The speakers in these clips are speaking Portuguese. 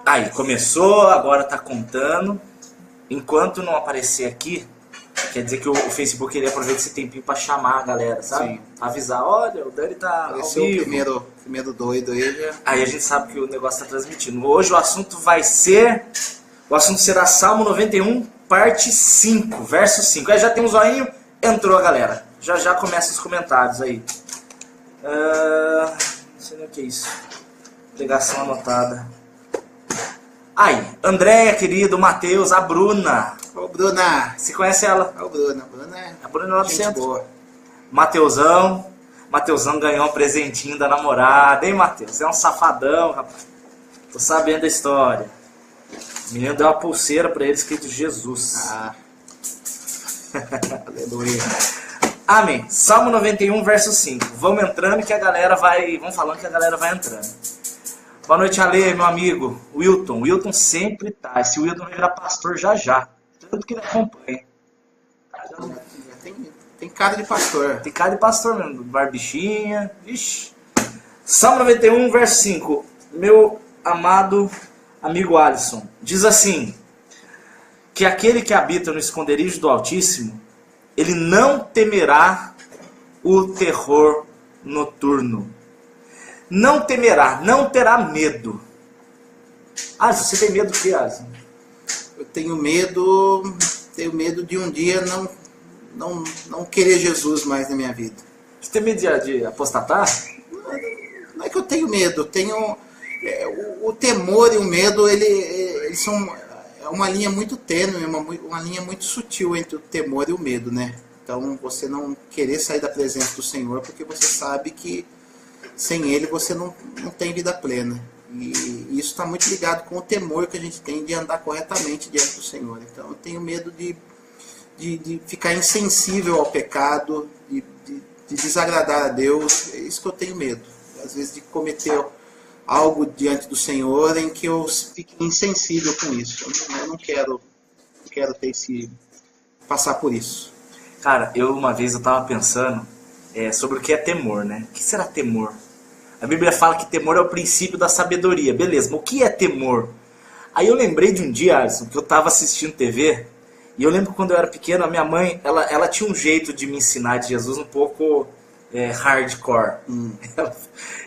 Aí, começou, agora tá contando. Enquanto não aparecer aqui, quer dizer que o Facebook ele aproveita esse tempinho pra chamar a galera, sabe? Sim. Avisar, olha, o Dani tá Apareceu ao o vivo. primeiro doido aí já. Aí a gente sabe que o negócio tá transmitindo. Hoje o assunto vai ser... O assunto será Salmo 91, parte 5, verso 5. Aí já tem um zoinho, entrou a galera. Já começa os comentários aí. Não sei nem o que é isso. Pregação anotada. Aí, Andréia, querido, Matheus, a Bruna. Ô, Bruna! Você conhece ela? Ô, Bruna. Bruna é A Bruna é lá do gente centro. boa. Mateusão. Mateusão ganhou um presentinho da namorada. Hein, Matheus? É um safadão, rapaz. Tô sabendo da história. O menino deu uma pulseira pra ele escrito Jesus. Ah. Aleluia. Amém. Salmo 91, verso 5. Vamos entrando que a galera vai... Vamos falando que a galera vai entrando. Boa noite, Ale, meu amigo. Wilton. Wilton sempre tá. Esse Wilton vai virar pastor já. Tanto que ele acompanha. Tem cara de pastor. Tem cara de pastor mesmo. Barbichinha. Vixe. Salmo 91, verso 5. Meu amado amigo Alisson. Diz assim. Que aquele que habita no esconderijo do Altíssimo, ele não temerá o terror noturno. Não temerá, não terá medo. Alisson, você tem medo do que, Alisson? Eu tenho medo de um dia não querer Jesus mais na minha vida. Você tem medo de apostatar? Não é que eu tenho medo, eu tenho o temor e o medo, eles são uma linha muito tênue, uma linha muito sutil entre o temor e o medo, né? Então você não querer sair da presença do Senhor porque você sabe que sem Ele você não tem vida plena. E isso está muito ligado com o temor que a gente tem de andar corretamente diante do Senhor. Então eu tenho medo de ficar insensível ao pecado, de desagradar a Deus. É isso que eu tenho medo. Às vezes de cometer algo diante do Senhor em que eu fique insensível com isso. Eu não quero passar por isso. Cara, uma vez eu tava pensando sobre o que é temor, né? O que será temor? A Bíblia fala que temor é o princípio da sabedoria. Beleza, mas o que é temor? Aí eu lembrei de um dia, Alisson, que eu tava assistindo TV, e eu lembro que quando eu era pequeno, a minha mãe, ela tinha um jeito de me ensinar de Jesus um pouco hardcore.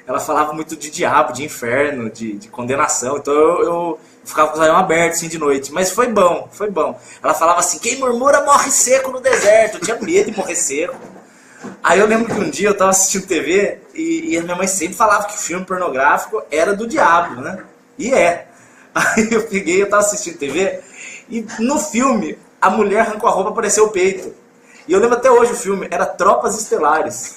Ela falava muito de diabo, de inferno, de condenação. Então eu ficava com os olhos abertos assim de noite. Mas foi bom, foi bom. Ela falava assim, quem murmura morre seco no deserto. Eu tinha medo de morrer seco. Aí eu lembro que um dia eu tava assistindo TV e a minha mãe sempre falava que filme pornográfico era do diabo, né? E é. Aí eu tava assistindo TV e no filme a mulher arrancou a roupa e apareceu o peito. E eu lembro até hoje o filme, era Tropas Estelares.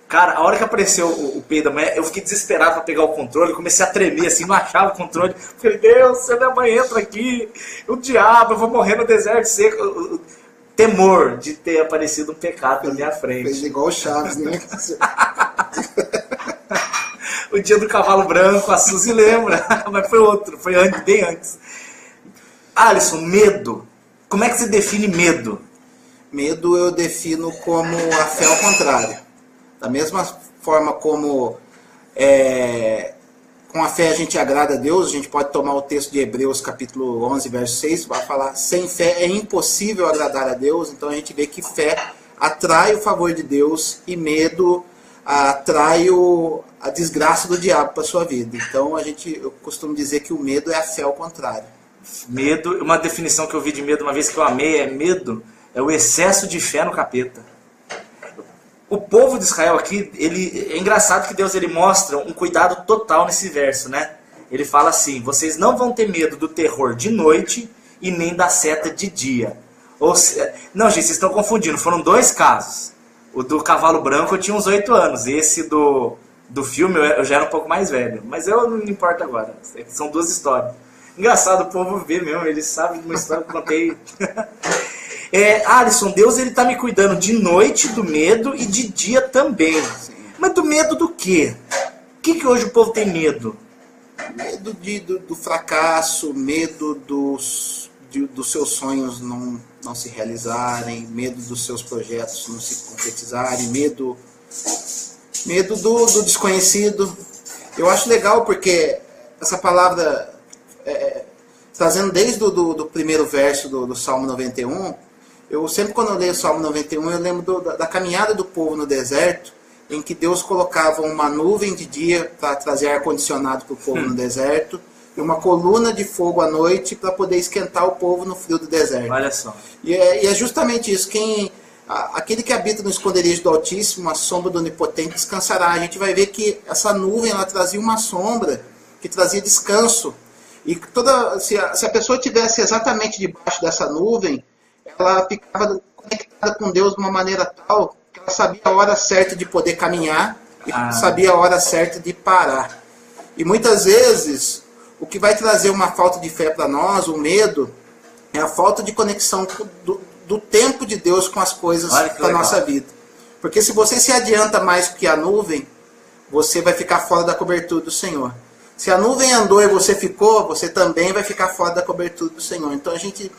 Cara, a hora que apareceu o peito da mulher, eu fiquei desesperado pra pegar o controle, comecei a tremer assim, não achava o controle. Falei, Deus, se a minha mãe entra aqui, o diabo, eu vou morrer no deserto seco. Temor de ter aparecido um pecado na minha frente. Fez igual o Chaves, né? O dia do cavalo branco, a Suzy lembra, mas foi outro, foi antes, bem antes. Alisson, medo. Como é que se define medo? Medo eu defino como a fé ao contrário. Da mesma forma como com a fé a gente agrada a Deus, a gente pode tomar o texto de Hebreus capítulo 11, verso 6, vai falar, sem fé é impossível agradar a Deus, então a gente vê que fé atrai o favor de Deus e medo atrai a desgraça do diabo para a sua vida. Então eu costumo dizer que o medo é a fé ao contrário. Medo, uma definição que eu vi de medo uma vez que eu amei medo é o excesso de fé no capeta. O povo de Israel aqui, é engraçado que Deus ele mostra um cuidado total nesse verso, né? Ele fala assim, vocês não vão ter medo do terror de noite e nem da seta de dia. Não, gente, vocês estão confundindo, foram dois casos. O do cavalo branco eu tinha uns 8 anos, esse do filme eu já era um pouco mais velho. Mas eu não me importo agora, são duas histórias. Engraçado, o povo vê mesmo, eles sabem de uma história que eu contei. Alisson, Deus ele tá me cuidando de noite do medo e de dia também. Sim. Mas do medo do quê? O que hoje o povo tem medo? Medo do fracasso, medo dos seus sonhos não se realizarem, medo dos seus projetos não se concretizarem, medo do desconhecido. Eu acho legal porque essa palavra, trazendo desde do primeiro verso do Salmo 91, eu sempre quando eu leio o Salmo 91, eu lembro da caminhada do povo no deserto, em que Deus colocava uma nuvem de dia para trazer ar-condicionado para o povo no deserto, e uma coluna de fogo à noite para poder esquentar o povo no frio do deserto. Olha só. E é justamente isso. Aquele que habita no esconderijo do Altíssimo, a sombra do Onipotente descansará. A gente vai ver que essa nuvem ela trazia uma sombra que trazia descanso. E se a pessoa estivesse exatamente debaixo dessa nuvem, ela ficava conectada com Deus de uma maneira tal que ela sabia a hora certa de poder caminhar e sabia a hora certa de parar. E muitas vezes, o que vai trazer uma falta de fé para nós, o medo, é a falta de conexão do tempo de Deus com as coisas da nossa vida. Porque se você se adianta mais que a nuvem, você vai ficar fora da cobertura do Senhor. Se a nuvem andou e você ficou, você também vai ficar fora da cobertura do Senhor. Então a gente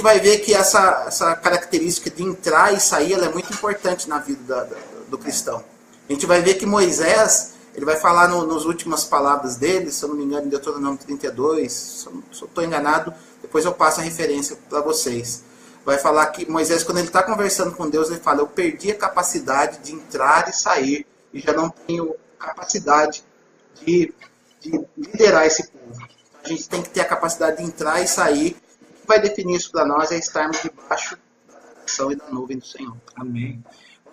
vai ver que essa característica de entrar e sair ela é muito importante na vida do cristão. A gente vai ver que Moisés, ele vai falar nas últimas palavras dele, se eu não me engano, em Deuteronômio 32, se eu estou enganado, depois eu passo a referência para vocês. Vai falar que Moisés, quando ele está conversando com Deus, ele fala: eu perdi a capacidade de entrar e sair, e já não tenho capacidade de liderar esse povo. A gente tem que ter a capacidade de entrar e sair. O que vai definir isso para nós é estarmos debaixo da proteção e da nuvem do Senhor. Amém.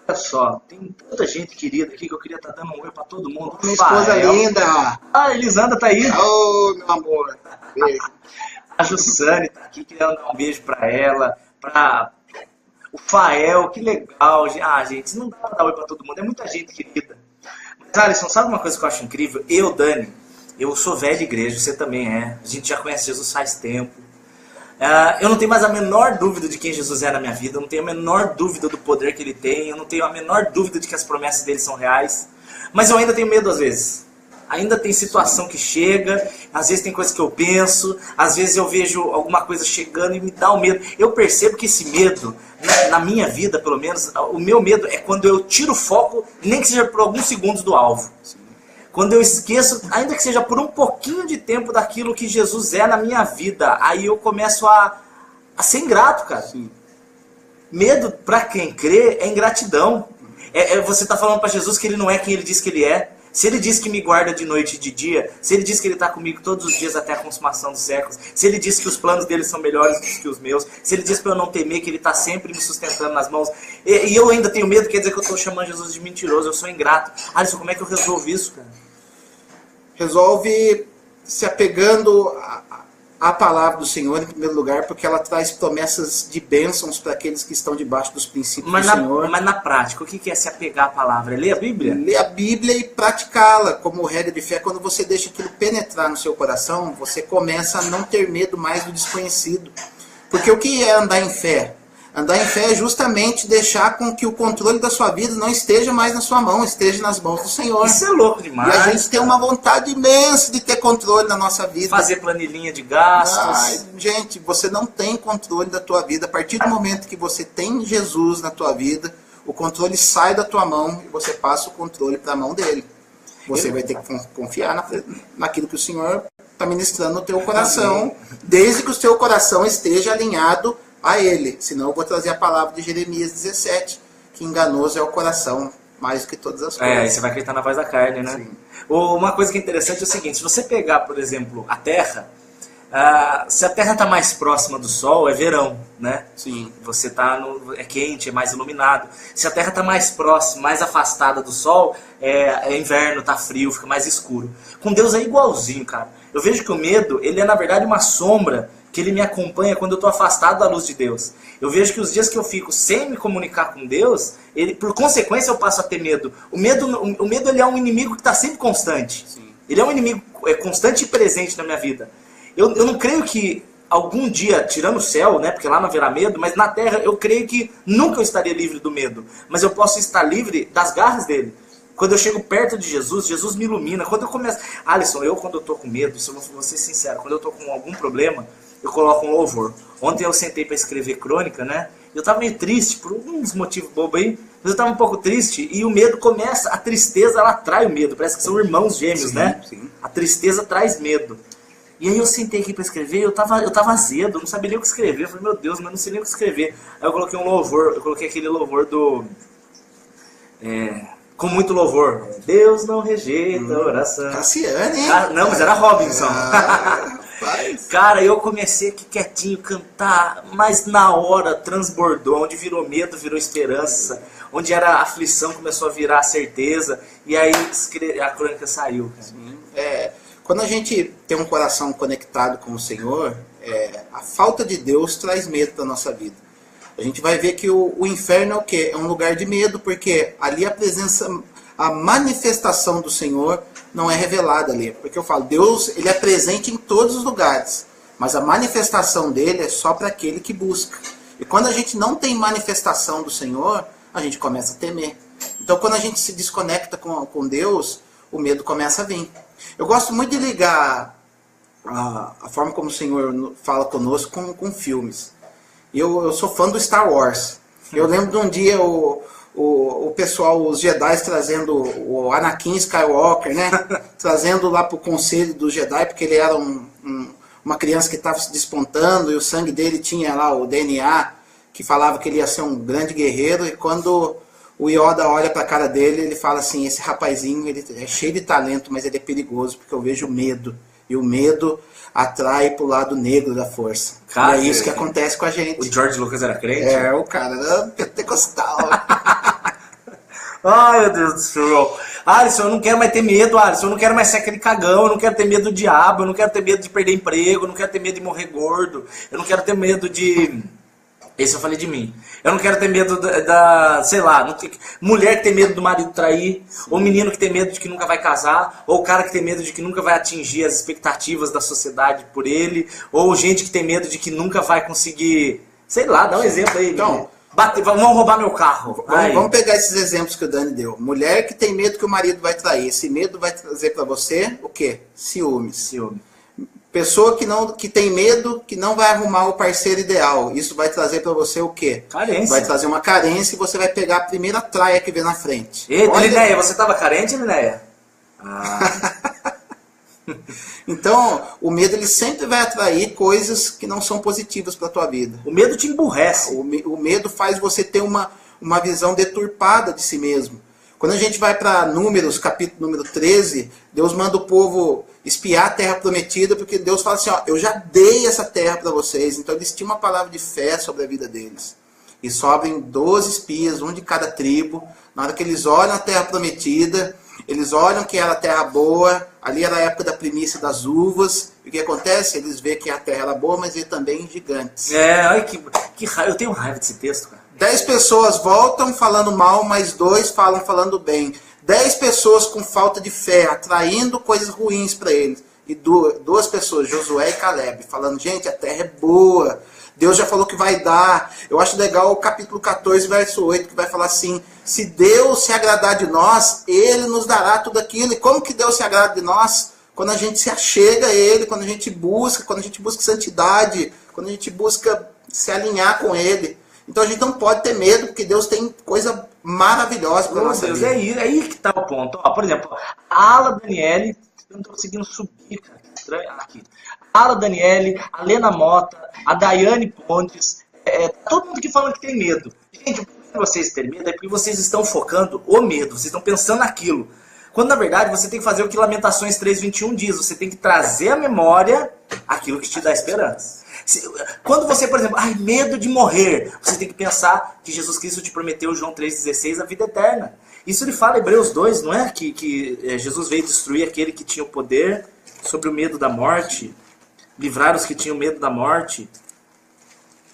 Olha só, tem tanta gente querida aqui que eu queria estar dando um oi para todo mundo. Minha esposa linda! Ah, Elisandra tá aí. Oh, meu amor! Beijo. A Jussane tá aqui, querendo dar um beijo para ela. Para o Fael, que legal. Gente, não dá para dar oi para todo mundo, é muita gente querida. Mas, Alisson, sabe uma coisa que eu acho incrível? Dani, eu sou velho de igreja, você também é. A gente já conhece Jesus faz tempo. Eu não tenho mais a menor dúvida de quem Jesus é na minha vida, eu não tenho a menor dúvida do poder que ele tem, eu não tenho a menor dúvida de que as promessas dele são reais. Mas eu ainda tenho medo às vezes. Ainda tem situação que chega, às vezes tem coisa que eu penso, às vezes eu vejo alguma coisa chegando e me dá um medo. Eu percebo que esse medo, na minha vida pelo menos, o meu medo é quando eu tiro o foco, nem que seja por alguns segundos do alvo. Quando eu esqueço, ainda que seja por um pouquinho de tempo daquilo que Jesus é na minha vida, aí eu começo a ser ingrato, cara. Sim. Medo, para quem crê, é ingratidão. Você está falando para Jesus que ele não é quem ele diz que ele é. Se ele diz que me guarda de noite e de dia, se ele diz que ele está comigo todos os dias até a consumação dos séculos, se ele diz que os planos dele são melhores do que os meus, se ele diz para eu não temer, que ele está sempre me sustentando nas mãos, e eu ainda tenho medo, quer dizer que eu estou chamando Jesus de mentiroso, eu sou ingrato. Alisson, como é que eu resolvo isso, cara? Resolve se apegando à palavra do Senhor em primeiro lugar, porque ela traz promessas de bênçãos para aqueles que estão debaixo dos princípios do Senhor. Mas na prática, o que é se apegar à palavra? É ler a Bíblia? Ler a Bíblia e praticá-la como regra de fé. Quando você deixa aquilo penetrar no seu coração, você começa a não ter medo mais do desconhecido. Porque o que é andar em fé? Andar em fé é justamente deixar com que o controle da sua vida não esteja mais na sua mão, esteja nas mãos do Senhor. Isso é louco demais. E a gente tem uma vontade imensa de ter controle na nossa vida. Fazer planilhinha de gastos. Gente, você não tem controle da tua vida. A partir do momento que você tem Jesus na tua vida, o controle sai da tua mão e você passa o controle para a mão dele. Você vai ter que confiar naquilo que o Senhor está ministrando no teu coração, desde que o teu coração esteja alinhado a ele. Senão eu vou trazer a palavra de Jeremias 17, que enganoso é o coração, mais do que todas as coisas. Aí você vai acreditar na voz da carne, né? Sim. Uma coisa que é interessante é o seguinte, se você pegar, por exemplo, a Terra, se a Terra está mais próxima do Sol, é verão, né? Sim. Você é quente, é mais iluminado. Se a Terra está mais próxima, mais afastada do Sol, é inverno, está frio, fica mais escuro. Com Deus é igualzinho, cara. Eu vejo que o medo, ele é na verdade uma sombra que ele me acompanha quando eu estou afastado da luz de Deus. Eu vejo que os dias que eu fico sem me comunicar com Deus, por consequência eu passo a ter medo. O medo ele é um inimigo que está sempre constante. Sim. Ele é um inimigo constante e presente na minha vida. Eu não creio que algum dia, tirando o céu, né, porque lá não haverá medo, mas na terra eu creio que nunca eu estaria livre do medo. Mas eu posso estar livre das garras dele. Quando eu chego perto de Jesus, Jesus me ilumina. Quando eu começo... Alisson, quando eu estou com medo, se eu vou ser sincero, quando eu estou com algum problema, eu coloco um louvor. Ontem eu sentei para escrever crônica, né? Eu tava meio triste, por uns motivos bobos aí, mas eu tava um pouco triste, e o medo começa, a tristeza, ela atrai o medo, parece que são irmãos gêmeos, Sim, né? sim. A tristeza traz medo. E aí eu sentei aqui para escrever, eu tava azedo, eu não sabia nem o que escrever, eu falei, meu Deus, mas não sei nem o que escrever. Aí eu coloquei um louvor, eu coloquei aquele louvor do... com muito louvor. Deus não rejeita a oração. Cassiane, hein? Não, mas era Robinson. Faz. Cara, eu comecei aqui quietinho cantar, mas na hora transbordou, onde virou medo virou esperança, onde era aflição começou a virar certeza, e aí a crônica saiu. Quando a gente tem um coração conectado com o Senhor, a falta de Deus traz medo para a nossa vida. A gente vai ver que o inferno é o quê? É um lugar de medo, porque ali a manifestação do Senhor não é revelada ali. Porque eu falo, Deus, ele é presente em todos os lugares, mas a manifestação dele é só para aquele que busca. E quando a gente não tem manifestação do Senhor, a gente começa a temer. Então quando a gente se desconecta com Deus, o medo começa a vir. Eu gosto muito de ligar a forma como o Senhor fala conosco com filmes. Eu sou fã do Star Wars. Eu lembro de um dia o pessoal, os Jedi trazendo o Anakin Skywalker, né? Trazendo lá para o conselho dos Jedi, porque ele era uma criança que estava se despontando e o sangue dele tinha lá o DNA que falava que ele ia ser um grande guerreiro. E quando o Yoda olha para a cara dele, ele fala assim, esse rapazinho ele é cheio de talento, mas ele é perigoso, porque eu vejo medo. E o medo atrai para o lado negro da força. Cara, e é isso que acontece com a gente. O George Lucas era crente? O cara era pentecostal. Ai, meu Deus do céu. Alisson, eu não quero mais ter medo, Alisson. Eu não quero mais ser aquele cagão. Eu não quero ter medo do diabo. Eu não quero ter medo de perder emprego. Eu não quero ter medo de morrer gordo. Eu não quero ter medo de... Esse eu falei de mim. Eu não quero ter medo sei lá, mulher que tem medo do marido trair, ou menino que tem medo de que nunca vai casar, ou cara que tem medo de que nunca vai atingir as expectativas da sociedade por ele, ou gente que tem medo de que nunca vai conseguir, sei lá, dá um exemplo aí. Então, vão roubar meu carro. Vamos pegar esses exemplos que o Dani deu. Mulher que tem medo que o marido vai trair. Esse medo vai trazer para você o quê? Ciúmes. Ciúme. Pessoa que tem medo que não vai arrumar o parceiro ideal. Isso vai trazer para você o quê? Carência. Vai trazer uma carência e você vai pegar a primeira traia que vem na frente. Eita, Linéia, você estava carente, Linéia? Então, o medo ele sempre vai atrair coisas que não são positivas para a tua vida. O medo te emburrece. O medo faz você ter uma visão deturpada de si mesmo. Quando a gente vai para Números, capítulo número 13, Deus manda o povo espiar a terra prometida, porque Deus fala assim, ó, eu já dei essa terra para vocês. Então eles tinham uma palavra de fé sobre a vida deles. E sobem 12 espias, um de cada tribo. Na hora que eles olham a terra prometida, eles olham que era a terra boa, ali era a época da primícia das uvas. E o que acontece? Eles veem que a terra era boa, mas vê também gigantes. Olha que raiva, eu tenho raiva desse texto, cara. 10 pessoas voltam falando mal, mas 2 falam falando bem. 10 pessoas com falta de fé, atraindo coisas ruins para eles. E 2 pessoas, Josué e Caleb, falando, gente, a terra é boa. Deus já falou que vai dar. Eu acho legal o capítulo 14, verso 8, que vai falar assim, se Deus se agradar de nós, Ele nos dará tudo aquilo. E como que Deus se agrada de nós? Quando a gente se achega a Ele, quando a gente busca santidade, quando a gente busca se alinhar com Ele. Então a gente não pode ter medo, porque Deus tem coisa maravilhosa para nossa vida. É aí que está o ponto. Ó, por exemplo, a Ala Daniele, eu não estou conseguindo subir, cara, estranho aqui. A Ala Daniele, a Lena Mota, a Daiane Pontes, todo mundo que fala que tem medo. Gente, o que vocês terem medo é porque vocês estão focando o medo, vocês estão pensando naquilo. Quando na verdade você tem que fazer o que Lamentações 3:21 diz, você tem que trazer à memória aquilo que te dá esperança. Quando você, por exemplo, medo de morrer, você tem que pensar que Jesus Cristo te prometeu, João 3,16, a vida eterna. Isso ele fala em Hebreus 2, não é? Que Jesus veio destruir aquele que tinha o poder sobre o medo da morte, livrar os que tinham medo da morte.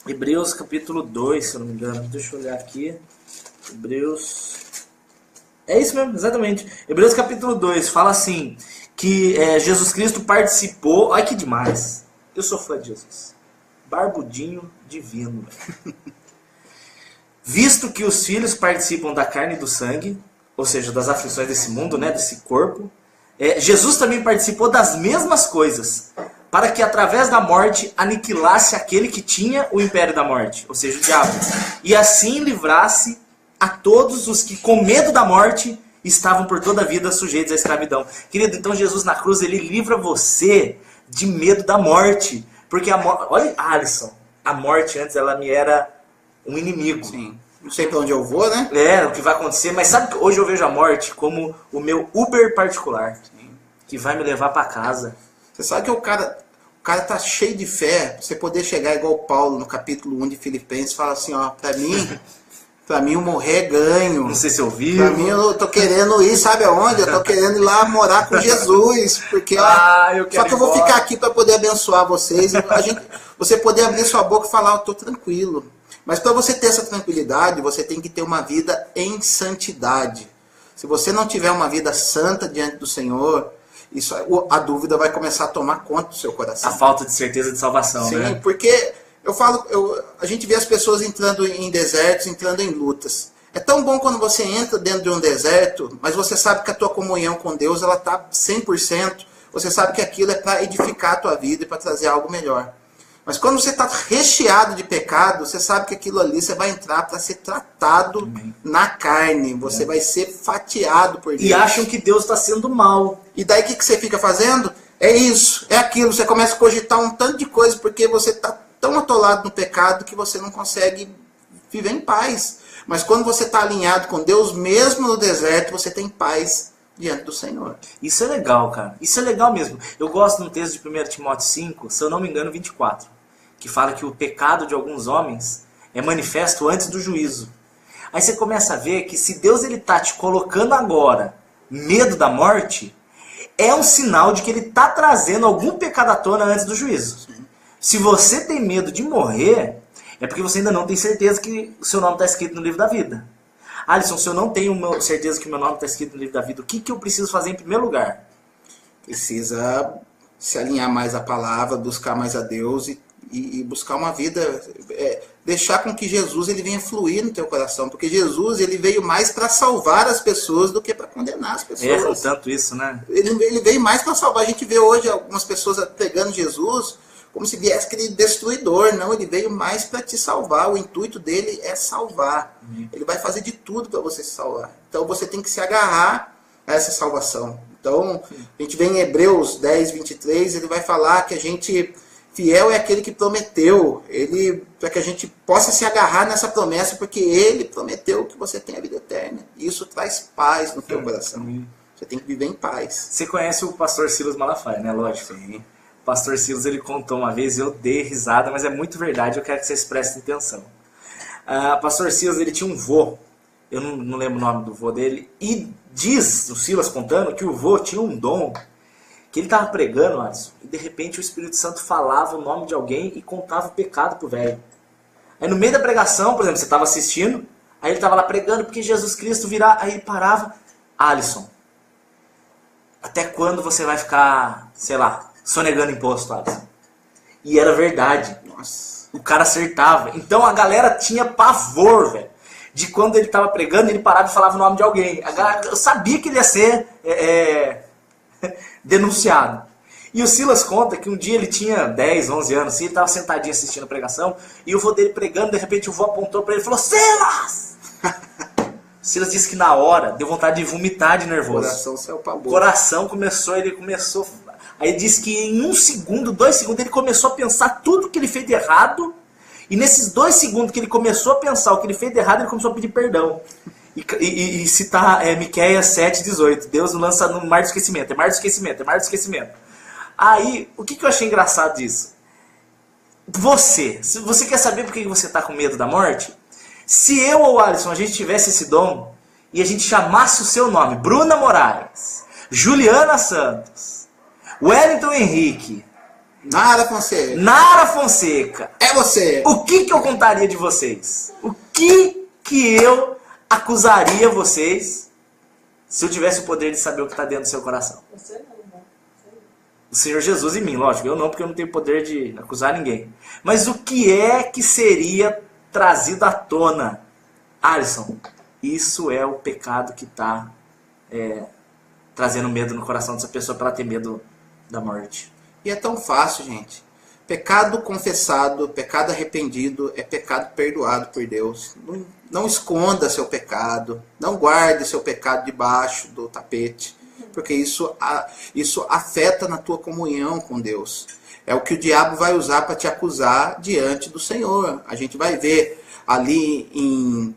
Hebreus capítulo 2, se eu não me engano. Deixa eu olhar aqui. Hebreus... É isso mesmo, exatamente. Hebreus capítulo 2 fala assim, que Jesus Cristo participou... Olha que demais. Eu sou fã de Jesus. Barbudinho divino. Visto que os filhos participam da carne e do sangue, ou seja, das aflições desse mundo, né, desse corpo, Jesus também participou das mesmas coisas, para que através da morte aniquilasse aquele que tinha o império da morte, ou seja, o diabo, e assim livrasse a todos os que com medo da morte estavam por toda a vida sujeitos à escravidão. Querido, então Jesus na cruz, ele livra você de medo da morte, porque a morte, olha, Alisson, a morte antes ela me era um inimigo. Sim. Não sei pra onde eu vou, né? É, o que vai acontecer, mas sabe que hoje eu vejo a morte como o meu Uber particular, que vai me levar para casa. Você sabe que o cara tá cheio de fé, pra você poder chegar igual Paulo no capítulo 1 de Filipenses, fala assim, ó, pra mim o morrer é ganho. Não sei se eu vi. Pra mim eu tô querendo ir, sabe aonde? Eu tô querendo ir lá morar com Jesus, porque só que eu vou ficar aqui para poder abençoar vocês, você poder abrir sua boca e falar, eu tô tranquilo. Mas para você ter essa tranquilidade, você tem que ter uma vida em santidade. Se você não tiver uma vida santa diante do Senhor, a dúvida vai começar a tomar conta do seu coração. A falta de certeza de salvação, Sim, né? Sim, porque a gente vê as pessoas entrando em desertos, entrando em lutas. É tão bom quando você entra dentro de um deserto, mas você sabe que a tua comunhão com Deus ela está 100%. Você sabe que aquilo é para edificar a tua vida e para trazer algo melhor. Mas quando você está recheado de pecado, você sabe que aquilo ali você vai entrar para ser tratado na carne. Você vai ser fatiado por Deus. E acham que Deus está sendo mal. E daí o que você fica fazendo? É isso, é aquilo. Você começa a cogitar um tanto de coisa porque você está tão atolado no pecado que você não consegue viver em paz. Mas quando você está alinhado com Deus, mesmo no deserto, você tem paz diante do Senhor. Isso é legal, cara. Isso é legal mesmo. Eu gosto no texto de 1 Timóteo 5, se eu não me engano, 24, que fala que o pecado de alguns homens é manifesto antes do juízo. Aí você começa a ver que se Deus ele tá te colocando agora medo da morte, é um sinal de que ele está trazendo algum pecado à tona antes do juízo. Sim. Se você tem medo de morrer, é porque você ainda não tem certeza que o seu nome está escrito no livro da vida. Alisson, se eu não tenho certeza que o meu nome está escrito no livro da vida, o que eu preciso fazer em primeiro lugar? Precisa se alinhar mais à palavra, buscar mais a Deus e buscar uma vida, deixar com que Jesus ele venha fluir no teu coração, porque Jesus ele veio mais para salvar as pessoas do que para condenar as pessoas. É, tanto isso, né? Ele veio mais para salvar. A gente vê hoje algumas pessoas pregando Jesus como se viesse aquele destruidor. Não, ele veio mais para te salvar. O intuito dele é salvar. Ele vai fazer de tudo para você se salvar. Então você tem que se agarrar a essa salvação. Então, a gente vê em Hebreus 10, 23, ele vai falar que a gente, fiel é aquele que prometeu. Para que a gente possa se agarrar nessa promessa, porque ele prometeu que você tem a vida eterna. E isso traz paz no teu coração. Você tem que viver em paz. Você conhece o pastor Silas Malafaia, né? Lógico. Sim. O pastor Silas ele contou uma vez, eu dei risada, mas é muito verdade, eu quero que vocês prestem atenção. O pastor Silas ele tinha um vô, eu não lembro o nome do vô dele, e diz o Silas contando que o vô tinha um dom, que ele estava pregando, Alisson, e de repente o Espírito Santo falava o nome de alguém e contava o pecado pro velho. Aí no meio da pregação, por exemplo, você estava assistindo, aí ele estava lá pregando porque Jesus Cristo virá, aí ele parava, Alisson, até quando você vai ficar, sei lá, sonegando imposto, Alisson? E era verdade. Nossa. O cara acertava. Então a galera tinha pavor, velho, de quando ele estava pregando, ele parava e falava o nome de alguém. A galera, eu sabia que ele ia ser denunciado. E o Silas conta que um dia ele tinha 10, 11 anos, assim, ele estava sentadinho assistindo a pregação, e o vô dele pregando, de repente o vô apontou para ele e falou, Silas! O Silas disse que na hora deu vontade de vomitar de nervoso. Coração saiu pra boca. Coração ele começou... Aí diz que em 1 segundo, 2 segundos, ele começou a pensar tudo que ele fez de errado. E nesses 2 segundos que ele começou a pensar o que ele fez de errado, ele começou a pedir perdão. E citar Miqueias 7,18. Deus não lança no mar do esquecimento. É mar do esquecimento, é mar do esquecimento. Aí, o que eu achei engraçado disso? Se você quer saber por que você está com medo da morte? Se eu ou o Alisson, a gente tivesse esse dom, e a gente chamasse o seu nome, Bruna Moraes, Juliana Santos, Wellington Henrique, Nara Fonseca. É você. O que eu contaria de vocês? O que eu acusaria vocês se eu tivesse o poder de saber o que está dentro do seu coração? Você não. O Senhor Jesus em mim, lógico. Eu não, porque eu não tenho poder de acusar ninguém. Mas o que é que seria trazido à tona? Alisson, isso é o pecado que está trazendo medo no coração dessa pessoa para ela ter medo da morte. E é tão fácil, gente. Pecado confessado, pecado arrependido, é pecado perdoado por Deus. Não esconda seu pecado, não guarde seu pecado debaixo do tapete, porque isso afeta na tua comunhão com Deus. É o que o diabo vai usar para te acusar diante do Senhor. A gente vai ver ali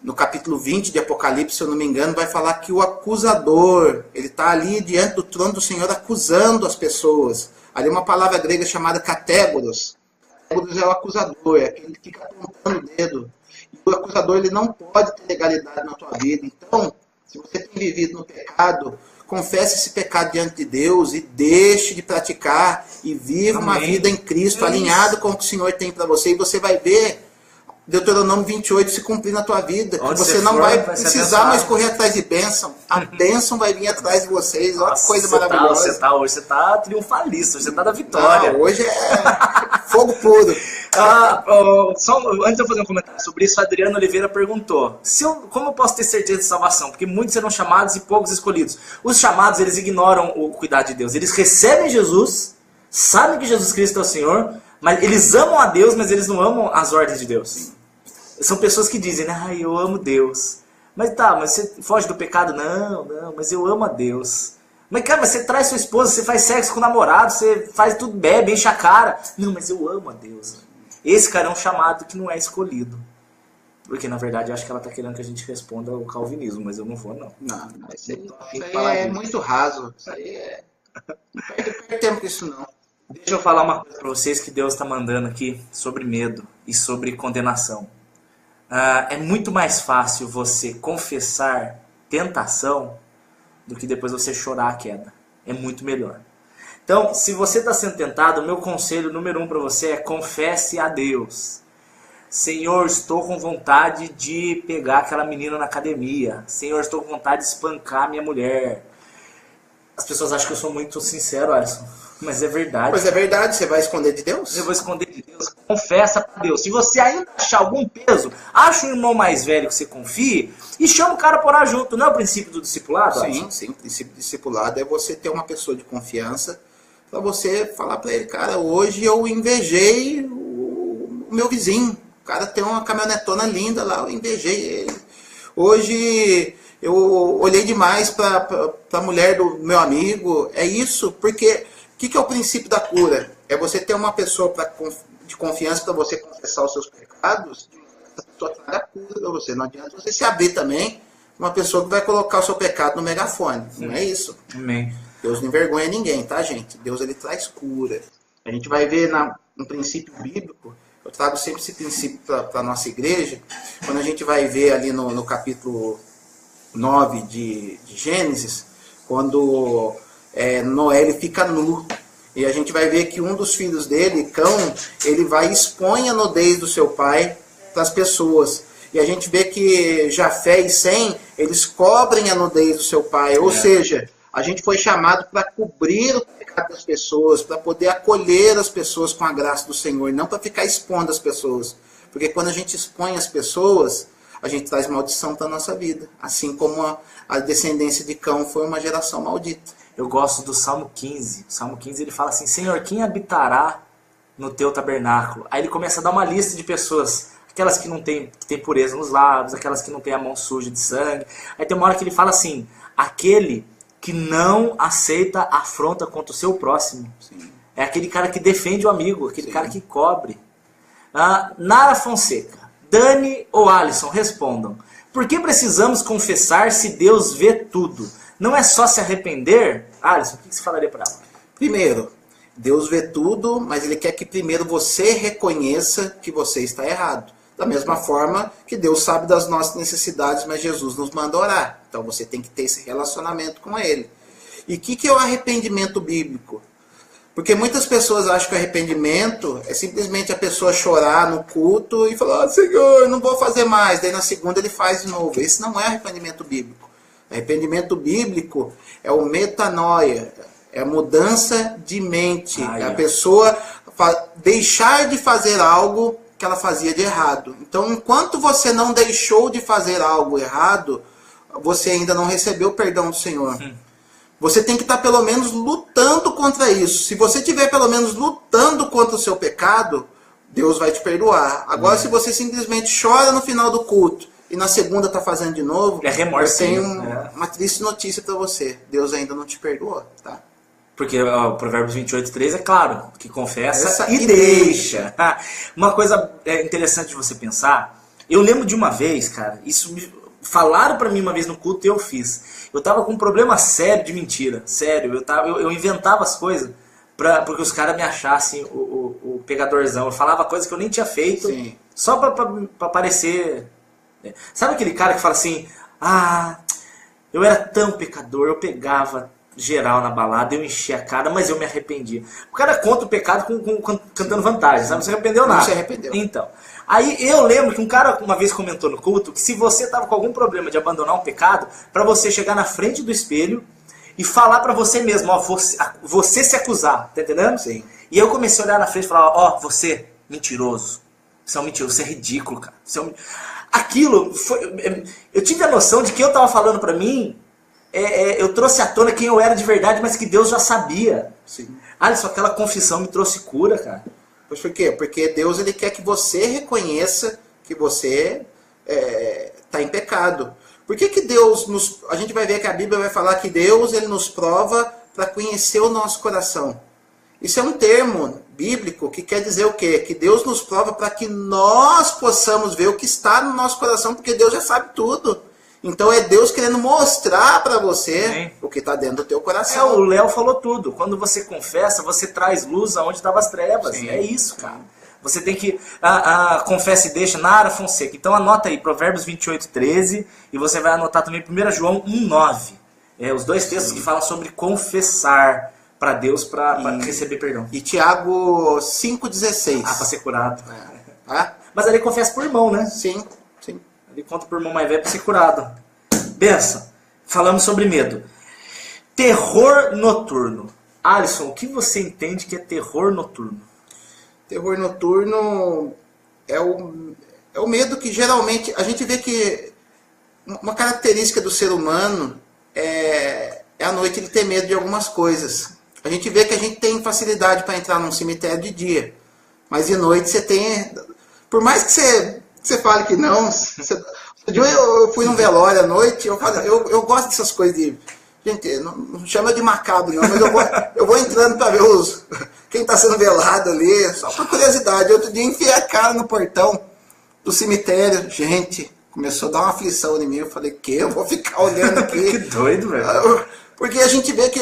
no capítulo 20 de Apocalipse, se eu não me engano, vai falar que o acusador, ele está ali diante do trono do Senhor acusando as pessoas. Ali uma palavra grega chamada catégoros. Catégoros é o acusador, é aquele que fica apontando o dedo. E o acusador, ele não pode ter legalidade na tua vida. Então, se você tem vivido no pecado, confesse esse pecado diante de Deus e deixe de praticar e viva uma vida em Cristo, alinhado com o que o Senhor tem para você. E você vai ver Deuteronômio 28 se cumprir na tua vida. Que você não vai precisar mais correr atrás de bênção. A bênção vai vir atrás de vocês. Olha que coisa maravilhosa. Hoje você está triunfalista, hoje você está da vitória. Não, hoje é fogo puro. Antes de eu fazer um comentário sobre isso, a Adriana Oliveira perguntou: como eu posso ter certeza de salvação? Porque muitos serão chamados e poucos escolhidos. Os chamados, eles ignoram o cuidado de Deus. Eles recebem Jesus, sabem que Jesus Cristo é o Senhor, mas eles amam a Deus, mas eles não amam as ordens de Deus. São pessoas que dizem, eu amo Deus. Mas você foge do pecado? Não, mas eu amo a Deus. Mas cara, você traz sua esposa, você faz sexo com o namorado, você faz tudo, bebe, enche a cara. Não, mas eu amo a Deus. Esse cara é um chamado que não é escolhido. Porque na verdade eu acho que ela está querendo que a gente responda ao calvinismo, mas eu não vou não. Não, isso aí é muito raso. Isso aí é... Não perde tempo com isso não. Deixa eu falar uma coisa para vocês que Deus está mandando aqui sobre medo e sobre condenação. É muito mais fácil você confessar tentação do que depois você chorar a queda. É muito melhor. Então, se você está sendo tentado, o meu conselho número 1 para você é confesse a Deus. Senhor, estou com vontade de pegar aquela menina na academia. Senhor, estou com vontade de espancar minha mulher. As pessoas acham que eu sou muito sincero, Alisson. Mas é verdade. Mas é verdade, você vai esconder de Deus? Eu vou esconder de Deus. Confessa para Deus. Se você ainda achar algum peso, acha um irmão mais velho que você confie e chama o cara para orar junto. Não é o princípio do discipulado? Sim. O princípio do discipulado é você ter uma pessoa de confiança para você falar para ele, cara, hoje eu invejei o meu vizinho. O cara tem uma caminhonetona linda lá, eu invejei ele. Hoje eu olhei demais para a mulher do meu amigo. É isso, porque... O que é o princípio da cura? É você ter uma pessoa de confiança para você confessar os seus pecados, a pessoa traga a cura para você. Não adianta você se abrir também uma pessoa que vai colocar o seu pecado no megafone. Não é isso. Amém. Deus não envergonha ninguém, tá, gente? Deus, ele traz cura. A gente vai ver no princípio bíblico, eu trago sempre esse princípio para a nossa igreja, quando a gente vai ver ali no capítulo 9 de Gênesis, quando... Noé ele fica nu, e a gente vai ver que um dos filhos dele, Cão, ele vai e expõe a nudez do seu pai para as pessoas, e a gente vê que Jafé e Sem, eles cobrem a nudez do seu pai, ou seja, a gente foi chamado para cobrir o pecado das pessoas, para poder acolher as pessoas com a graça do Senhor, não para ficar expondo as pessoas, porque quando a gente expõe as pessoas, a gente traz maldição para a nossa vida, assim como a descendência de Cão foi uma geração maldita. Eu gosto do Salmo 15. O Salmo 15 ele fala assim: Senhor, quem habitará no teu tabernáculo? Aí ele começa a dar uma lista de pessoas. Aquelas que não tem pureza nos lábios, aquelas que não tem a mão suja de sangue. Aí tem uma hora que ele fala assim: aquele que não aceita afronta contra o seu próximo. Sim. É aquele cara que defende o amigo, aquele cara que cobre. Nara Fonseca, Dani ou Alisson, respondam. Por que precisamos confessar se Deus vê tudo? Não é só se arrepender? Alisson, o que você falaria para ela? Primeiro, Deus vê tudo, mas Ele quer que primeiro você reconheça que você está errado. Da mesma forma que Deus sabe das nossas necessidades, mas Jesus nos manda orar. Então você tem que ter esse relacionamento com Ele. E o que é o arrependimento bíblico? Porque muitas pessoas acham que o arrependimento é simplesmente a pessoa chorar no culto e falar: Senhor, não vou fazer mais. Daí na segunda ele faz de novo. Esse não é arrependimento bíblico. Arrependimento bíblico é o metanoia, é a mudança de mente. É a pessoa deixar de fazer algo que ela fazia de errado. Então, enquanto você não deixou de fazer algo errado, você ainda não recebeu o perdão do Senhor. Você tem que estar pelo menos lutando contra isso. Se você estiver pelo menos lutando contra o seu pecado, Deus vai te perdoar. Agora, se você simplesmente chora no final do culto e na segunda está fazendo de novo, É remorso. eu tenho uma triste notícia para você. Deus ainda não te perdoou, tá? Porque o Provérbios 28:3 é claro, que confessa Essa e deixa. Uma coisa interessante de você pensar, eu lembro de uma vez, cara, falaram pra mim uma vez no culto e eu fiz. Eu tava com um problema sério de mentira, sério, eu inventava as coisas porque os caras me achassem o pegadorzão. Eu falava coisas que eu nem tinha feito, Sim. só pra parecer... Sabe aquele cara que fala assim, eu era tão pecador, eu pegava geral na balada, eu enchia a cara, mas eu me arrependia. O cara conta o pecado cantando vantagem, sabe? Não se arrependeu nada. Não se arrependeu. Então, aí eu lembro que um cara uma vez comentou no culto que se você tava com algum problema de abandonar um pecado, pra você chegar na frente do espelho e falar pra você mesmo, você se acusar, tá entendendo? Sim. E eu comecei a olhar na frente e falar, você, mentiroso, você é um mentiroso, você é ridículo, cara. Aquilo, eu tive a noção de que eu tava falando pra mim, eu trouxe à tona quem eu era de verdade, mas que Deus já sabia. Sim. Só aquela confissão me trouxe cura, cara. Pois por quê? Porque Deus ele quer que você reconheça que você está em pecado. Por que Deus a gente vai ver que a Bíblia vai falar que Deus ele nos prova para conhecer o nosso coração. Isso é um termo bíblico que quer dizer o quê? Que Deus nos prova para que nós possamos ver o que está no nosso coração, porque Deus já sabe tudo. Então é Deus querendo mostrar para você o que está dentro do teu coração. O Léo falou tudo. Quando você confessa, você traz luz aonde estavam as trevas. Sim. É isso, cara. Você tem que... confessa e deixa, Nara Fonseca. Então anota aí, Provérbios 28:13. E você vai anotar também 1 João 1:9. Os dois textos que falam sobre confessar para Deus para receber perdão. E Tiago 5:16. Para ser curado. Tá? Mas ali confessa por irmão, né? Sim, sim. Ele conta por irmão mais velho para ser curado. Benção. Falamos sobre medo. Terror noturno. Alisson, o que você entende que é terror noturno? Terror noturno é o medo que geralmente... A gente vê que uma característica do ser humano é à noite ele ter medo de algumas coisas. A gente vê que a gente tem facilidade para entrar num cemitério de dia. Mas de noite você tem... Por mais que você fale que não... Eu fui num velório à noite, eu gosto dessas coisas de... Gente, não chama de macabro não, mas eu vou entrando para ver quem está sendo velado ali, só por curiosidade. Outro dia enfiei a cara no portão do cemitério. Gente, começou a dar uma aflição em mim. Eu falei, eu vou ficar olhando aqui. Que doido, velho. Porque a gente vê que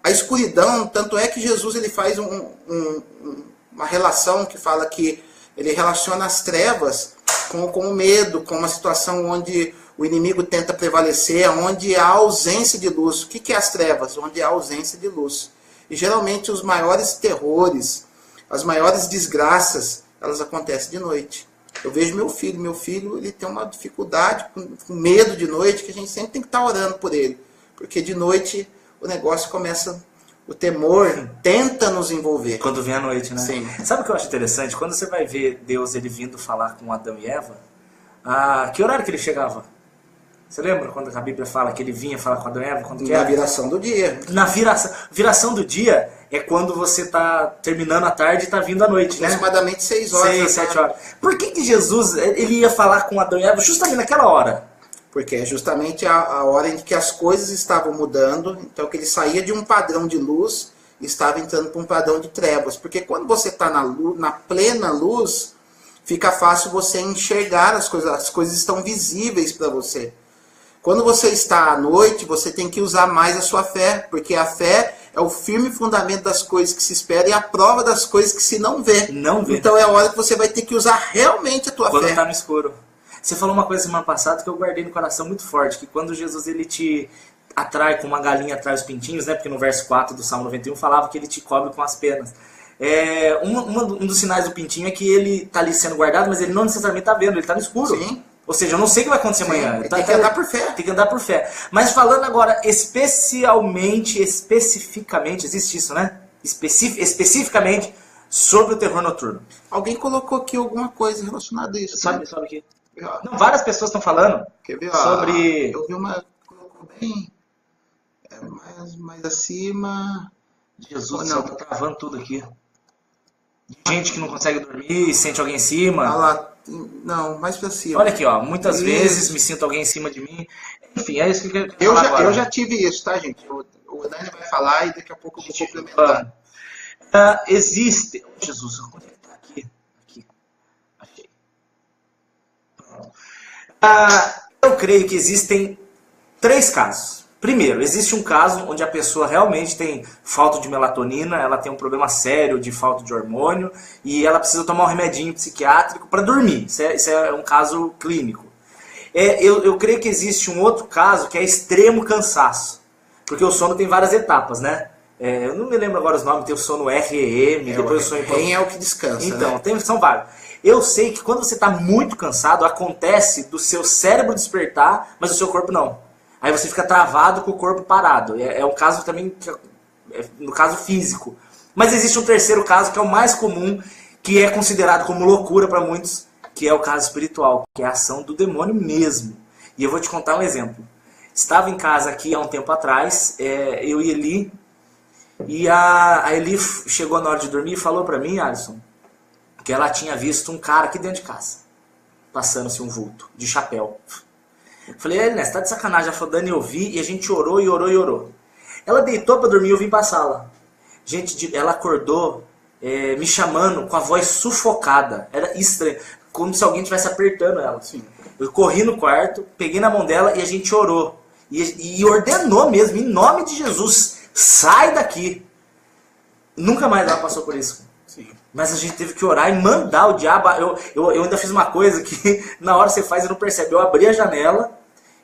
a escuridão, tanto é que Jesus ele faz uma relação que fala que ele relaciona as trevas com o medo, com uma situação onde o inimigo tenta prevalecer, onde há ausência de luz. O que é as trevas? Onde há ausência de luz. E geralmente os maiores terrores, as maiores desgraças, elas acontecem de noite. Eu vejo meu filho ele tem uma dificuldade, com medo de noite, que a gente sempre tem que estar orando por ele. Porque de noite o negócio começa, o temor tenta nos envolver. Quando vem a noite, né? Sim. Sabe o que eu acho interessante? Quando você vai ver Deus ele vindo falar com Adão e Eva, que horário que ele chegava? Você lembra quando a Bíblia fala que ele vinha falar com Adão e Eva? Quando que Na viração do dia. Na viração do dia é quando você está terminando a tarde e está vindo a noite, né? Aproximadamente 6 horas. 6, 7 horas. Por que Jesus ele ia falar com Adão e Eva justamente naquela hora? Porque é justamente a hora em que as coisas estavam mudando, então que ele saía de um padrão de luz e estava entrando para um padrão de trevas. Porque quando você está na plena luz, fica fácil você enxergar as coisas estão visíveis para você. Quando você está à noite, você tem que usar mais a sua fé, porque a fé é o firme fundamento das coisas que se espera e a prova das coisas que se não vê. Não vê. Então é a hora que você vai ter que usar realmente a tua quando fé. Quando está no escuro. Você falou uma coisa semana passada que eu guardei no coração muito forte, que quando Jesus ele te atrai como uma galinha atrai os pintinhos, né? Porque no verso 4 do Salmo 91 falava que ele te cobre com as penas. Um dos sinais do pintinho é que ele está ali sendo guardado, mas ele não necessariamente está vendo, ele está no escuro. Sim. Ou seja, eu não sei o que vai acontecer amanhã. Ele tem que andar por fé. Tem que andar por fé. Mas falando agora especificamente, existe isso, né? Especificamente sobre o terror noturno. Alguém colocou aqui alguma coisa relacionada a isso. Sobe aqui. Não, várias pessoas estão falando Quer ver? sobre... Eu vi uma... Colocou bem... Mais acima... Jesus, não. tá travando tudo aqui. Gente que não consegue dormir, sente alguém em cima. Ah lá, não, mais pra cima. Olha aqui, ó, muitas vezes me sinto alguém em cima de mim. Enfim, é isso que eu quero falar agora. Eu já tive isso, tá, gente? O Dani vai falar e daqui a pouco eu vou complementar. Existe... Jesus, onde é que tá? Aqui. Achei. Eu creio que existem 3 casos. Primeiro, existe um caso onde a pessoa realmente tem falta de melatonina, ela tem um problema sério de falta de hormônio e ela precisa tomar um remedinho psiquiátrico para dormir. Isso é um caso clínico. Eu creio que existe um outro caso que é extremo cansaço. Porque o sono tem várias etapas, né? Eu não me lembro agora os nomes, tem o sono REM, depois o sono... REM é o que descansa, então, né? São vários. Eu sei que quando você está muito cansado, acontece do seu cérebro despertar, mas o seu corpo não. Aí você fica travado com o corpo parado. É um caso também, no caso físico. Mas existe um terceiro caso que é o mais comum, que é considerado como loucura para muitos, que é o caso espiritual, que é a ação do demônio mesmo. E eu vou te contar um exemplo. Estava em casa aqui há um tempo atrás, eu e Eli, e a Eli chegou na hora de dormir e falou para mim, Alisson, que ela tinha visto um cara aqui dentro de casa, passando-se um vulto, de chapéu. Falei, Ernesto, tá de sacanagem. Ela falou, Dani, eu vi, e a gente orou e orou e orou. Ela deitou pra dormir e eu vim pra sala. Gente, ela acordou me chamando com a voz sufocada. Era estranho, como se alguém estivesse apertando ela. Assim. Eu corri no quarto, peguei na mão dela e a gente orou. E ordenou mesmo, em nome de Jesus, sai daqui. Nunca mais ela passou por isso. Sim. Mas a gente teve que orar e mandar o diabo. Eu ainda fiz uma coisa que na hora você faz e não percebe. Eu abri a janela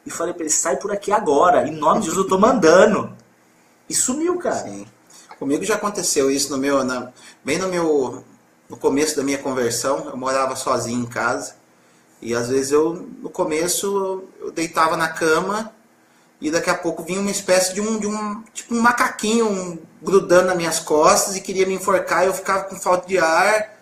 e falei para ele, sai por aqui agora. Em nome de Jesus eu tô mandando. E sumiu, cara. Sim. Comigo já aconteceu isso bem no começo da minha conversão. Eu morava sozinho em casa. E às vezes no começo, eu deitava na cama e daqui a pouco vinha uma espécie de tipo um macaquinho grudando nas minhas costas e queria me enforcar. Eu ficava com falta de ar.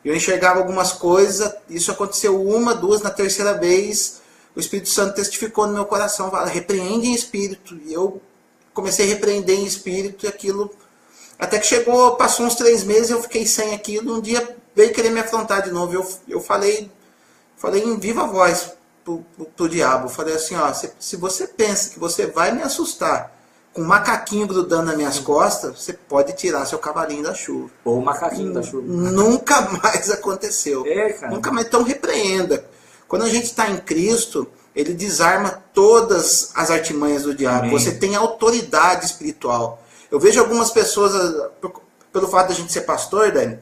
Eu enxergava algumas coisas. Isso aconteceu 1, 2, na terceira vez. O Espírito Santo testificou no meu coração, fala, repreende em espírito. E eu comecei a repreender em espírito e aquilo... Até que passou uns 3 meses, eu fiquei sem aquilo. Um dia veio querer me afrontar de novo. Eu falei em viva voz pro diabo. Eu falei assim, ó, se você pensa que você vai me assustar com um macaquinho grudando nas minhas costas, você pode tirar seu cavalinho da chuva. Ou o macaquinho da chuva. Nunca mais aconteceu. Cara. Nunca mais. Então repreenda. Quando a gente está em Cristo, ele desarma todas as artimanhas do diabo. Amém. Você tem autoridade espiritual. Eu vejo algumas pessoas, pelo fato de a gente ser pastor, Dani,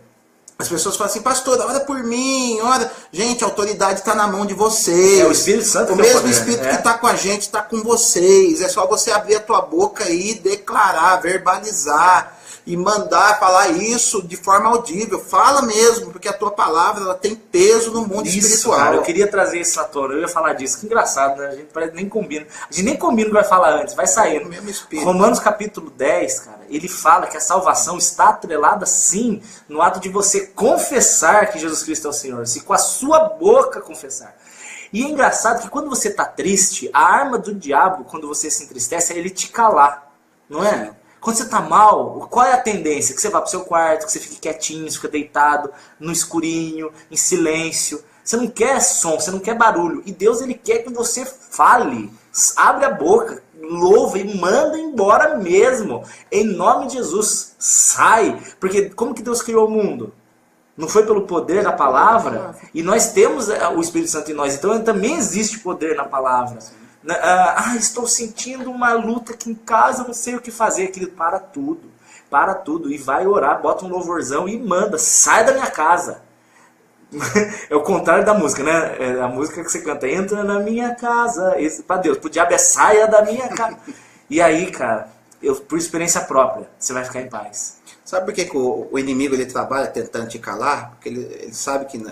as pessoas falam assim, pastor, ora por mim, ora... Gente, a autoridade está na mão de vocês. É o Espírito Santo. O mesmo Espírito que está com a gente está com vocês. É só você abrir a tua boca e declarar, verbalizar e mandar falar isso de forma audível. Fala mesmo, porque a tua palavra ela tem peso no mundo espiritual. Cara, eu queria trazer isso à tona, eu ia falar disso. Que engraçado, né? A gente parece nem combina. A gente nem combina o que vai falar antes, vai saindo. Romanos capítulo 10, cara, ele fala que a salvação está atrelada sim no ato de você confessar que Jesus Cristo é o Senhor. Se com a sua boca confessar. E é engraçado que quando você está triste, a arma do diabo, quando você se entristece, é ele te calar, não é? Sim. Quando você está mal, qual é a tendência? Que você vá para o seu quarto, que você fique quietinho, fica deitado, no escurinho, em silêncio. Você não quer som, você não quer barulho. E Deus ele quer que você fale, abre a boca, louva e manda embora mesmo. Em nome de Jesus, sai. Porque como que Deus criou o mundo? Não foi pelo poder da palavra? E nós temos o Espírito Santo em nós, então também existe poder na palavra. Estou sentindo uma luta aqui em casa, não sei o que fazer. Querido, para tudo e vai orar, bota um louvorzão e manda, sai da minha casa. É o contrário da música, né? É a música que você canta, entra na minha casa. Para Deus, pro diabo saia da minha casa. E aí, cara, por experiência própria, você vai ficar em paz. Sabe por que o inimigo ele trabalha tentando te calar? Porque ele sabe que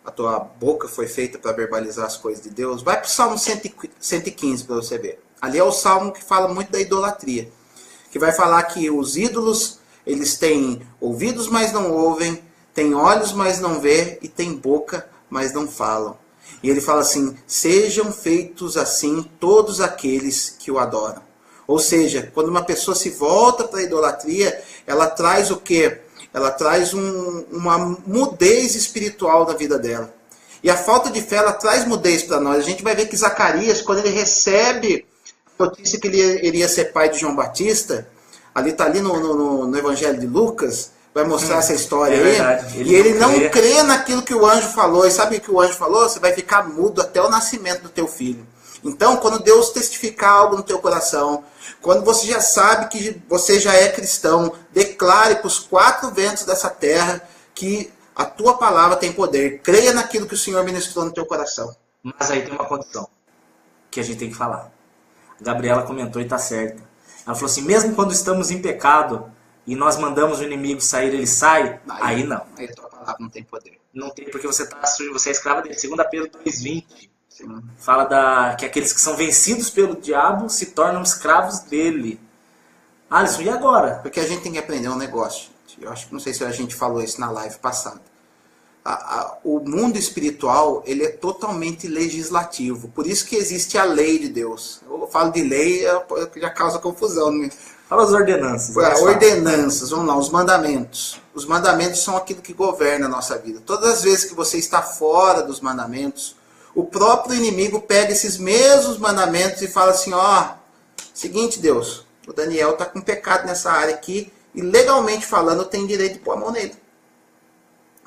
a tua boca foi feita para verbalizar as coisas de Deus. Vai para o Salmo 115 para você ver. Ali é o Salmo que fala muito da idolatria. Que vai falar que os ídolos, eles têm ouvidos, mas não ouvem, têm olhos, mas não vê, e têm boca, mas não falam. E ele fala assim, sejam feitos assim todos aqueles que o adoram. Ou seja, quando uma pessoa se volta para a idolatria, ela traz o quê? Ela traz uma mudez espiritual da vida dela. E a falta de fé, ela traz mudez para nós. A gente vai ver que Zacarias, quando ele recebe a notícia que ele iria ser pai de João Batista, ali está ali no Evangelho de Lucas, vai mostrar essa história aí. Verdade. E ele não crê naquilo que o anjo falou. E sabe o que o anjo falou? Você vai ficar mudo até o nascimento do teu filho. Então, quando Deus testificar algo no teu coração, quando você já sabe que você já é cristão, declare para os 4 ventos dessa terra que a tua palavra tem poder. Creia naquilo que o Senhor ministrou no teu coração. Mas aí tem uma condição que a gente tem que falar. A Gabriela comentou e está certa. Ela falou assim, mesmo quando estamos em pecado e nós mandamos o inimigo sair, ele sai, aí não. Aí a tua palavra não tem poder. Não tem, porque você é escrava dele. 2 Pedro 2,20 fala que aqueles que são vencidos pelo diabo se tornam escravos dele. Alisson, e agora? Porque a gente tem que aprender um negócio. Eu acho que não sei se a gente falou isso na live passada. O mundo espiritual, ele é totalmente legislativo. Por isso que existe a lei de Deus. Eu falo de lei, já causa confusão. Né? Fala as ordenanças. Ordenanças, vamos lá, os mandamentos. Os mandamentos são aquilo que governa a nossa vida. Todas as vezes que você está fora dos mandamentos, o próprio inimigo pega esses mesmos mandamentos e fala assim, seguinte Deus, o Daniel está com pecado nessa área aqui e legalmente falando eu tenho direito de pôr a mão nele.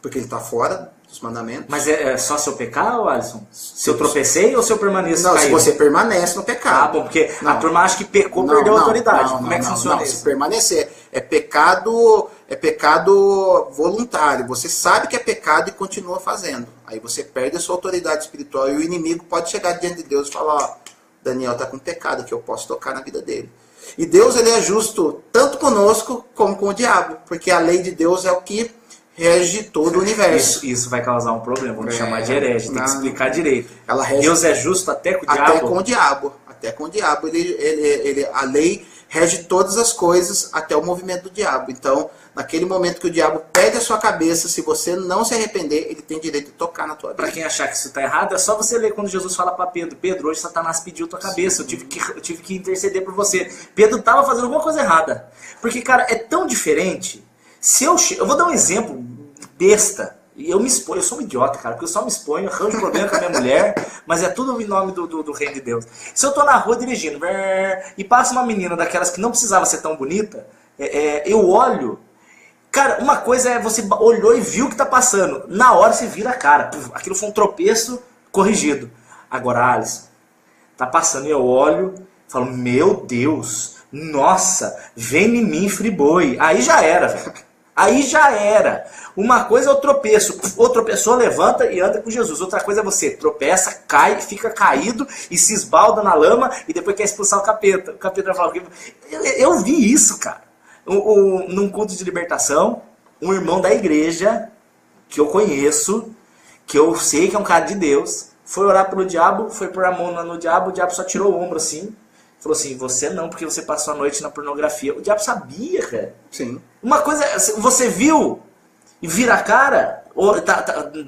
Porque ele está fora dos mandamentos. Mas é só se eu pecar, Alisson? Se eu tropecei ou se eu permaneço caído? Não, se você permanece no pecado. Ah, bom, porque a turma acha que pecou, perdeu a autoridade. Como é que funciona isso? Se permanecer. É pecado voluntário. Você sabe que é pecado e continua fazendo. Aí você perde a sua autoridade espiritual e o inimigo pode chegar diante de Deus e falar, Daniel está com pecado, que eu posso tocar na vida dele. E Deus, ele é justo tanto conosco como com o diabo. Porque a lei de Deus é o que rege todo o universo. Isso vai causar um problema, vamos chamar de herege, tem que explicar direito. Deus é justo até com o diabo? Até com o diabo. Até com o diabo. A lei rege todas as coisas até o movimento do diabo. Então, naquele momento que o diabo pede a sua cabeça, se você não se arrepender, ele tem direito de tocar na tua vida. Para quem achar que isso está errado, é só você ler quando Jesus fala para Pedro, Pedro, hoje Satanás pediu tua cabeça, eu tive que interceder por você. Pedro estava fazendo alguma coisa errada. Porque, cara, é tão diferente. Eu vou dar um exemplo besta. E eu me exponho, eu sou um idiota, cara, porque eu só me exponho, arranjo problema com a minha mulher, mas é tudo em nome do reino de Deus. Se eu tô na rua dirigindo e passa uma menina daquelas que não precisava ser tão bonita, eu olho. Cara, uma coisa é você olhou e viu o que tá passando. Na hora você vira a cara. Aquilo foi um tropeço corrigido. Agora, Alisson, tá passando e eu olho, falo, meu Deus, nossa, vem em mim, friboi. Aí já era, velho. Aí já era. Uma coisa é o tropeço. Outra pessoa levanta e anda com Jesus. Outra coisa é você tropeça, cai, fica caído e se esbalda na lama e depois quer expulsar o capeta. O capeta fala, eu vi isso, cara. Num culto de libertação, um irmão da igreja que eu conheço, que eu sei que é um cara de Deus, foi orar pelo diabo, foi pôr a mão no diabo, o diabo só tirou o ombro assim. Falou assim, você não, porque você passou a noite na pornografia. O diabo sabia, cara. Sim. Uma coisa, você viu e vira a cara,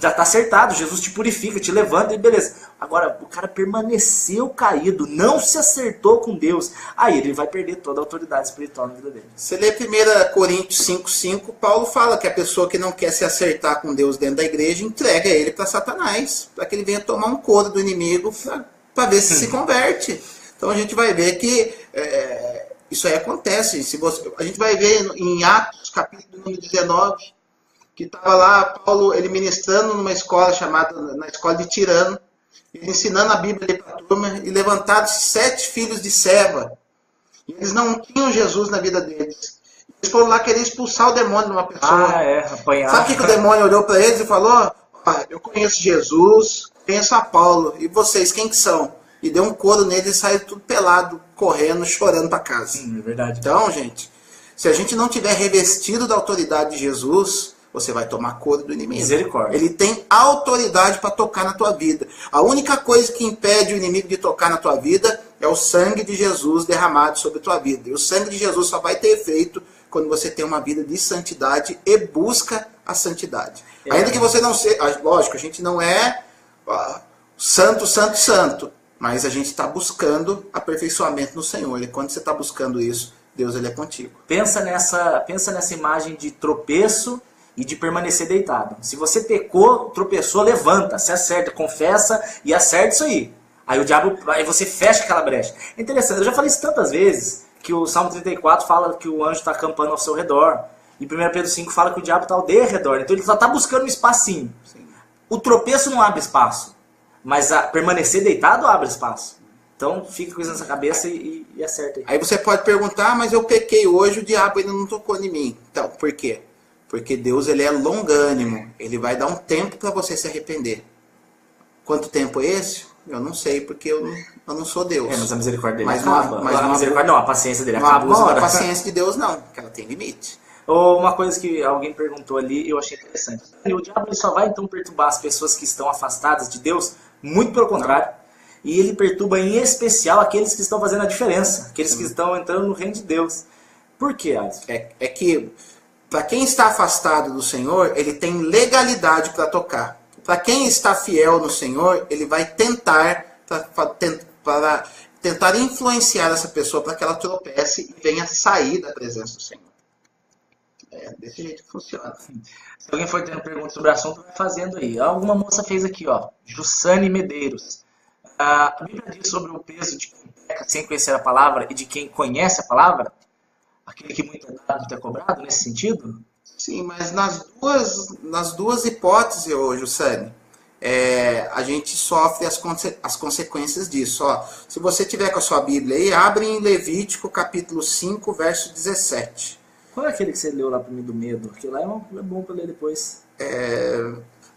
já está acertado, Jesus te purifica, te levanta e beleza. Agora, o cara permaneceu caído, não se acertou com Deus. Aí ele vai perder toda a autoridade espiritual na vida dele. Você lê 1 Coríntios 5,5, Paulo fala que a pessoa que não quer se acertar com Deus dentro da igreja, entrega ele para Satanás, para que ele venha tomar um couro do inimigo, para ver se converte. Então a gente vai ver que isso aí acontece. A gente vai ver em Atos, capítulo número 19, que estava lá Paulo ele ministrando numa escola na escola de Tirano, ele ensinando a Bíblia para a turma, e levantaram-se 7 filhos de Seva. E eles não tinham Jesus na vida deles. Eles foram lá querer expulsar o demônio de uma pessoa. Apanhar. Sabe o que o demônio olhou para eles e falou? Eu conheço Jesus, conheço a Paulo, e vocês, quem que são? E deu um couro neles e saiu tudo pelado, correndo, chorando para casa. É verdade. Então, gente, se a gente não tiver revestido da autoridade de Jesus, você vai tomar couro do inimigo. Misericórdia. Ele tem autoridade para tocar na tua vida. A única coisa que impede o inimigo de tocar na tua vida é o sangue de Jesus derramado sobre a tua vida. E o sangue de Jesus só vai ter efeito quando você tem uma vida de santidade e busca a santidade. Ainda que você não seja... Lógico, a gente não é santo. Mas a gente está buscando aperfeiçoamento no Senhor. E quando você está buscando isso, Deus ele é contigo. Pensa nessa imagem de tropeço e de permanecer deitado. Se você pecou, tropeçou, levanta, se acerta, confessa e acerta isso aí. Aí você fecha aquela brecha. É interessante, eu já falei isso tantas vezes, que o Salmo 34 fala que o anjo está acampando ao seu redor. E 1 Pedro 5 fala que o diabo está ao derredor. Então ele só está buscando um espacinho. Sim. O tropeço não abre espaço, mas permanecer deitado abre espaço. Então fica com isso nessa cabeça e acerta aí. Aí você pode perguntar, mas eu pequei hoje, o diabo ainda não tocou em mim. Então, por quê? Porque Deus ele é longânimo. Ele vai dar um tempo para você se arrepender. Quanto tempo é esse? Eu não sei, porque eu não sou Deus. Mas a misericórdia dele Mas acaba. A paciência dele não acaba uma abusa da hora. paciência de Deus, não. Porque ela tem limite. Uma coisa que alguém perguntou ali e eu achei interessante. O diabo ele só vai então perturbar as pessoas que estão afastadas de Deus? Muito pelo contrário. E ele perturba em especial aqueles que estão fazendo a diferença. Aqueles que estão entrando no reino de Deus. Por quê, Alisson? É que, para quem está afastado do Senhor, ele tem legalidade para tocar. Para quem está fiel no Senhor, ele vai tentar para tentar influenciar essa pessoa para que ela tropece e venha sair da presença do Senhor. É desse jeito que funciona. Se alguém for tendo perguntas sobre o assunto, vai fazendo aí. Alguma moça fez aqui, ó. Jussane Medeiros. A Bíblia diz sobre o peso de quem peca sem conhecer a palavra e de quem conhece a palavra? Aquele que muito é dado, muito é cobrado, nesse sentido? Sim, mas nas duas hipóteses, Jussane, a gente sofre as consequências disso. Ó, se você tiver com a sua Bíblia aí, abre em Levítico capítulo 5, verso 17. Qual é aquele que você leu lá para mim do medo? Aquilo lá é bom para ler depois.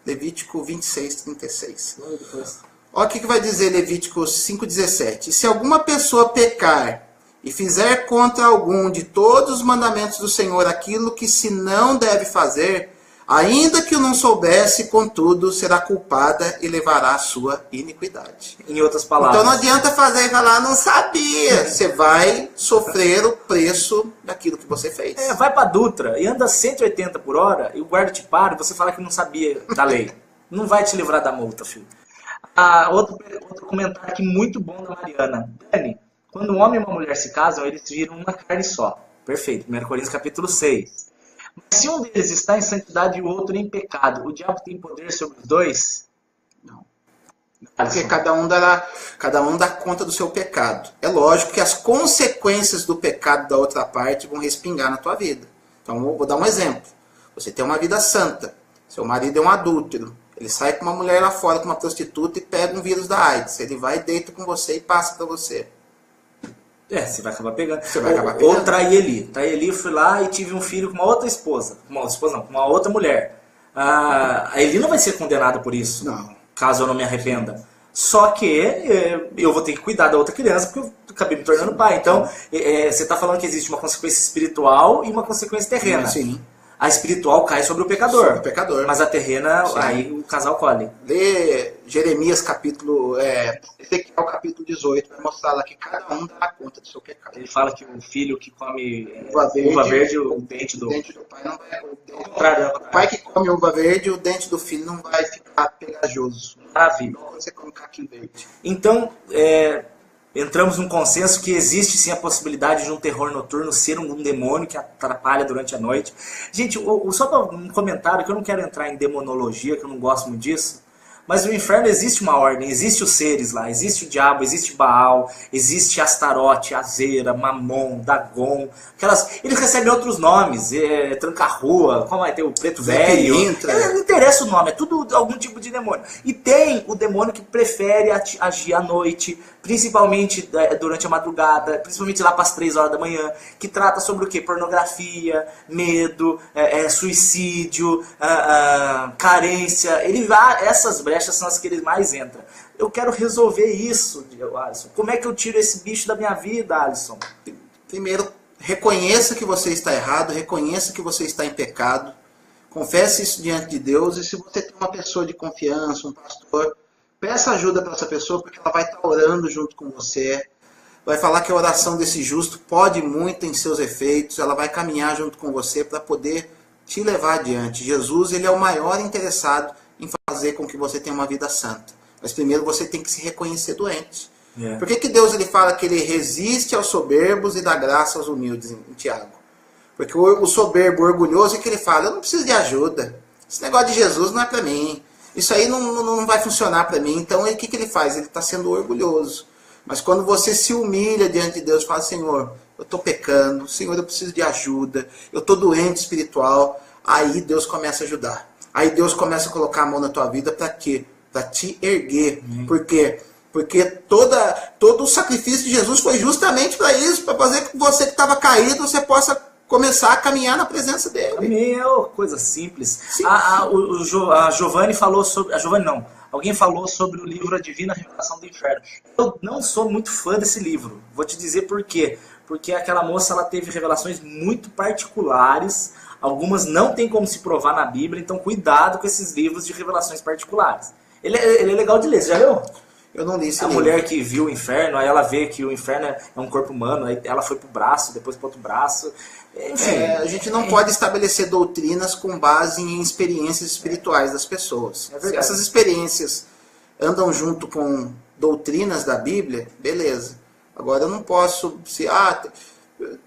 Levítico 26, 36. Vou ler depois. Olha o que vai dizer Levítico 5,17. E se alguma pessoa pecar e fizer contra algum de todos os mandamentos do Senhor aquilo que se não deve fazer, ainda que o não soubesse, contudo, será culpada e levará a sua iniquidade. Em outras palavras. Então não adianta fazer e falar, não sabia. Você vai sofrer o preço daquilo que você fez. Vai para Dutra e anda 180 por hora e o guarda te para e você fala que não sabia da lei. Não vai te livrar da multa, filho. Outro comentário aqui muito bom da Mariana. Dani, quando um homem e uma mulher se casam, eles viram uma carne só. Perfeito. 1 Coríntios capítulo 6. Mas se um deles está em santidade e o outro em pecado, o diabo tem poder sobre os dois? Não. Porque cada um dá conta do seu pecado. É lógico que as consequências do pecado da outra parte vão respingar na tua vida. Então, eu vou dar um exemplo. Você tem uma vida santa. Seu marido é um adúltero. Ele sai com uma mulher lá fora, com uma prostituta, e pega um vírus da AIDS. Ele vai, deita com você e passa para você. Você vai acabar pegando. Você vai acabar pegando. Ou trair Eli. Trair Eli, eu fui lá e tive um filho com uma outra esposa. Com uma outra mulher. A Eli não vai ser condenada por isso. Não. Caso eu não me arrependa. Só que eu vou ter que cuidar da outra criança porque eu acabei me tornando pai. Então, você está falando que existe uma consequência espiritual e uma consequência terrena. Sim. A espiritual cai sobre o pecador. Sobre o pecador. Mas a terrena, Sim. aí o casal colhe. Lê Jeremias Ezequiel capítulo 18, vai mostrar lá que cada um dá conta do seu pecado. Ele fala que o filho que come uva verde, o dente do pai não vai. O pai que come uva verde, o dente do filho não vai ficar pegajoso. Maravilha. Não você come caqui verde. Então, entramos num consenso que existe sim a possibilidade de um terror noturno ser um demônio que atrapalha durante a noite. Gente, só para um comentário, que eu não quero entrar em demonologia, que eu não gosto muito disso, mas no inferno existe uma ordem, existe os seres lá, existe o diabo, existe Baal, existe Astarote, Azera, Mamon, Dagon, eles recebem outros nomes, Tranca-Rua, como vai ter o Preto Velho, não interessa o nome, é tudo algum tipo de demônio. E tem o demônio que prefere agir à noite, principalmente durante a madrugada, principalmente lá para as 3 horas da manhã, que trata sobre o quê? Pornografia, medo, suicídio, carência. Essas brechas são as que ele mais entra. Eu quero resolver isso, Alisson. Como é que eu tiro esse bicho da minha vida, Alisson? Primeiro, reconheça que você está errado, reconheça que você está em pecado, confesse isso diante de Deus, e se você tem uma pessoa de confiança, um pastor, peça ajuda para essa pessoa, porque ela vai estar orando junto com você, vai falar que a oração desse justo pode muito em seus efeitos, ela vai caminhar junto com você para poder te levar adiante. Jesus, ele é o maior interessado em fazer com que você tenha uma vida santa. Mas primeiro você tem que se reconhecer doente. Por que Deus ele fala que ele resiste aos soberbos e dá graça aos humildes em Tiago? Porque o soberbo, o orgulhoso, é que ele fala, eu não preciso de ajuda. Esse negócio de Jesus não é para mim. Isso aí não vai funcionar para mim. Então, o que ele faz? Ele está sendo orgulhoso. Mas quando você se humilha diante de Deus, fala, Senhor, eu estou pecando, Senhor, eu preciso de ajuda, eu estou doente espiritual, aí Deus começa a ajudar. Aí Deus começa a colocar a mão na tua vida para quê? Para te erguer. Por quê? Porque todo o sacrifício de Jesus foi justamente para isso, para fazer com que você que estava caído, você possa começar a caminhar na presença dele. Amém, é uma coisa simples. A Giovanni falou sobre... A Giovanni não. Alguém falou sobre o livro A Divina Revelação do Inferno. Eu não sou muito fã desse livro. Vou te dizer por quê. Porque aquela moça ela teve revelações muito particulares. Algumas não tem como se provar na Bíblia. Então cuidado com esses livros de revelações particulares. Ele é legal de ler. Você já leu? Eu não li esse livro. A mulher que viu o inferno, aí ela vê que o inferno é um corpo humano. Aí ela foi pro braço, depois pro outro braço. Enfim, a gente não pode estabelecer doutrinas com base em experiências espirituais das pessoas. Se essas experiências andam junto com doutrinas da Bíblia, beleza. Agora eu não posso...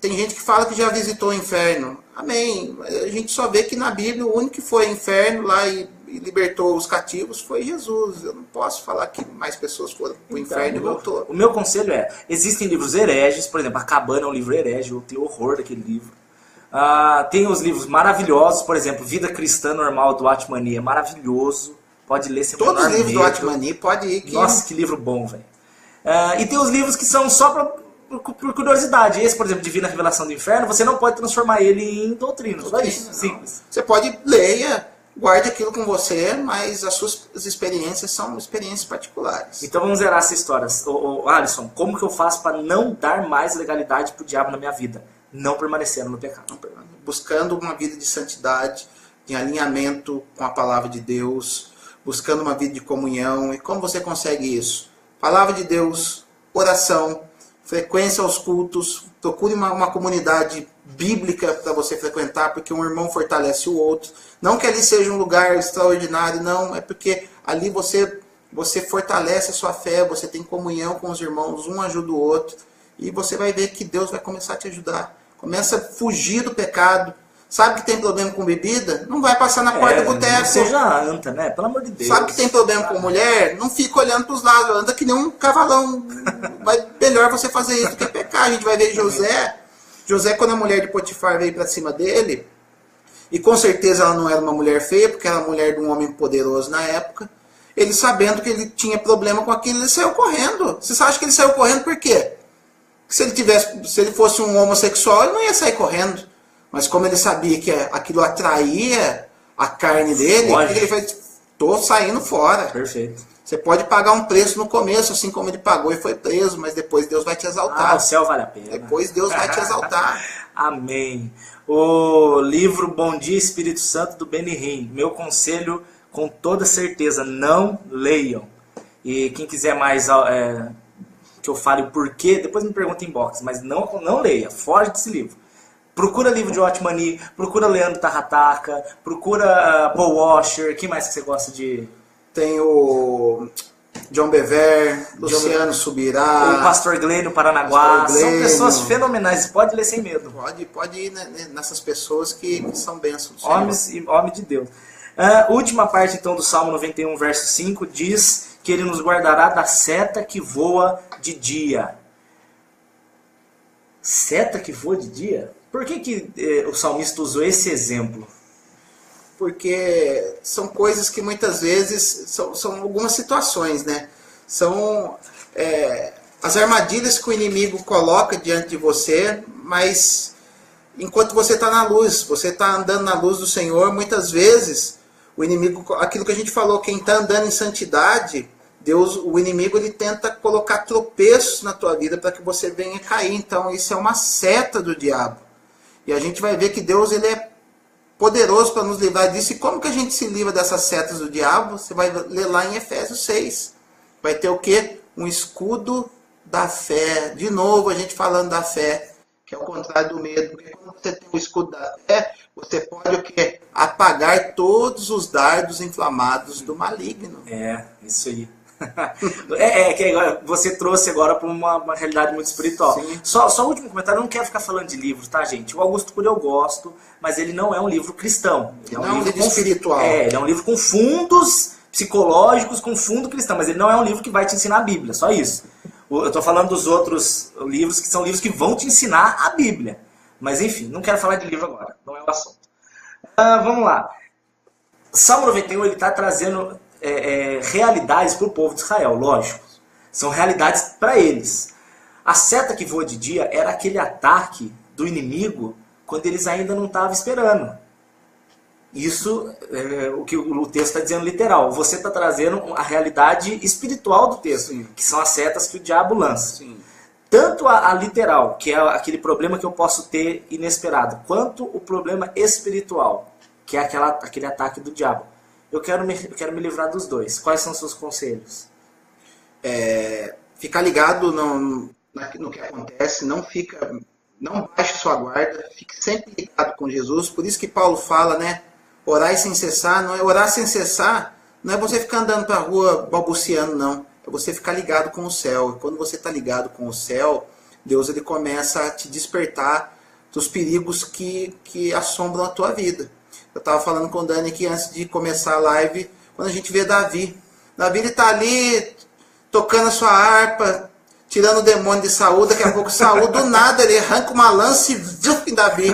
tem gente que fala que já visitou o inferno. Amém. A gente só vê que na Bíblia o único que foi ao inferno lá e libertou os cativos foi Jesus. Eu não posso falar que mais pessoas foram para o inferno e voltou. O meu conselho é, existem livros hereges, por exemplo, A Cabana é um livro herege, eu tenho horror daquele livro. Tem os livros maravilhosos, por exemplo, Vida Cristã Normal do Atmani, é maravilhoso, pode ler sem todos os livros do Atmani, pode ir. Nossa, que livro bom, velho. E tem os livros que são só por curiosidade. Esse, por exemplo, Divina Revelação do Inferno, você não pode transformar ele em doutrina. Só isso, simples. Você pode ler, guarde aquilo com você, mas as suas experiências são experiências particulares. Então vamos zerar essa história. Alisson, como que eu faço para não dar mais legalidade para o diabo na minha vida? Não permanecendo no pecado. Buscando uma vida de santidade, de alinhamento com a palavra de Deus, buscando uma vida de comunhão. E como você consegue isso? Palavra de Deus, oração, frequência aos cultos, procure uma comunidade bíblica para você frequentar, porque um irmão fortalece o outro. Não que ali seja um lugar extraordinário, não, é porque ali você fortalece a sua fé, você tem comunhão com os irmãos, um ajuda o outro, e você vai ver que Deus vai começar a te ajudar. Começa a fugir do pecado. Sabe que tem problema com bebida? Não vai passar na porta do boteco. Não seja anta, né? Pelo amor de Deus. Sabe que tem problema com mulher? Não fica olhando para os lados, anda que nem um cavalão. Vai melhor você fazer isso do que pecar. A gente vai ver José. José, quando a mulher de Potifar veio para cima dele, e com certeza ela não era uma mulher feia, porque era a mulher de um homem poderoso na época, ele sabendo que ele tinha problema com aquilo, ele saiu correndo. Você acha que ele saiu correndo por quê? Se ele fosse um homossexual, ele não ia sair correndo. Mas como ele sabia que aquilo atraía a carne dele, ele fez, tô saindo fora. Perfeito. Você pode pagar um preço no começo, assim como ele pagou e foi preso, mas depois Deus vai te exaltar. O céu vale a pena. Depois Deus vai te exaltar. Amém. O livro Bom Dia Espírito Santo do Benihim. Meu conselho, com toda certeza, não leiam. E quem quiser mais que eu fale o porquê, depois me pergunta em box, mas não leia, foge desse livro. Procura livro de Otmani, procura Leandro Tarrataca, procura Paul Washer, quem mais que você gosta de... Tem o John Bever, Luciano Subirá, o Pastor Glênio Paranaguá, são pessoas fenomenais, pode ler sem medo. Pode ir nessas pessoas que são bênçãos. Homens de Deus. Última parte então do Salmo 91, verso 5, diz que ele nos guardará da seta que voa de dia. Seta que voa de dia? Por que o salmista usou esse exemplo? Porque são coisas que muitas vezes são algumas situações, né? São as armadilhas que o inimigo coloca diante de você, mas enquanto você está na luz, você está andando na luz do Senhor, muitas vezes o inimigo, aquilo que a gente falou, quem está andando em santidade, o inimigo ele tenta colocar tropeços na tua vida para que você venha cair. Então isso é uma seta do diabo. E a gente vai ver que Deus ele é poderoso para nos livrar disso. E como que a gente se livra dessas setas do diabo? Você vai ler lá em Efésios 6. Vai ter o quê? Um escudo da fé. De novo a gente falando da fé, que é o contrário do medo. Porque quando você tem o escudo da fé, você pode o quê? Apagar todos os dardos inflamados do maligno. Isso aí. Que agora você trouxe agora para uma realidade muito espiritual. Só o último comentário, eu não quero ficar falando de livro, tá, gente? O Augusto Cury eu gosto, mas ele não é um livro cristão. Ele é um livro espiritual. Ele é um livro com fundos psicológicos, com fundo cristão, mas ele não é um livro que vai te ensinar a Bíblia, só isso. Eu estou falando dos outros livros, que são livros que vão te ensinar a Bíblia. Mas enfim, não quero falar de livro agora, não é o assunto. Vamos lá. Salmo 91, ele está trazendo realidades para o povo de Israel, lógico. São realidades para eles. A seta que voa de dia era aquele ataque do inimigo quando eles ainda não estavam esperando. Isso é o que o texto está dizendo literal. Você está trazendo a realidade espiritual do texto, que são as setas que o diabo lança. Sim. Tanto a literal, que é aquele problema que eu posso ter inesperado, quanto o problema espiritual, que é aquele ataque do diabo. Eu quero me livrar dos dois. Quais são os seus conselhos? Ficar ligado no que acontece, não baixe sua guarda, fique sempre ligado com Jesus. Por isso que Paulo fala, né? Orar sem cessar, orar sem cessar não é você ficar andando para a rua balbuciando, não. É você ficar ligado com o céu. E quando você está ligado com o céu, Deus ele começa a te despertar dos perigos que assombram a tua vida. Eu estava falando com o Dani aqui antes de começar a live, quando a gente vê Davi. Davi está ali tocando a sua harpa, tirando o demônio de Saul. Daqui a pouco Saul, do nada, ele arranca uma lança e zuf, em Davi.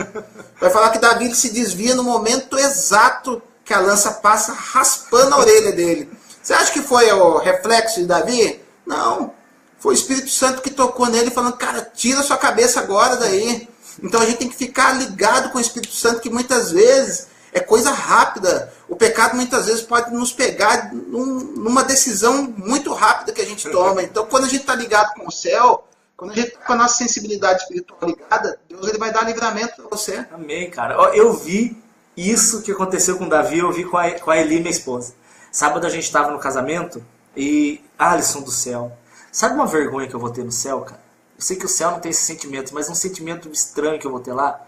Vai falar que Davi ele se desvia no momento exato que a lança passa raspando a orelha dele. Você acha que foi o reflexo de Davi? Não. Foi o Espírito Santo que tocou nele falando, cara, tira sua cabeça agora daí. Então a gente tem que ficar ligado com o Espírito Santo, que muitas vezes é coisa rápida. O pecado muitas vezes pode nos pegar numa decisão muito rápida que a gente toma. Então quando a gente está ligado com o céu, quando a gente está com a nossa sensibilidade espiritual ligada, Deus ele vai dar livramento para você. Amém, cara. Eu vi isso que aconteceu com Davi, eu vi com a Eli, minha esposa. Sábado a gente estava no casamento e... Alisson do céu. Sabe uma vergonha que eu vou ter no céu, cara? Eu sei que o céu não tem esse sentimento, mas um sentimento estranho que eu vou ter lá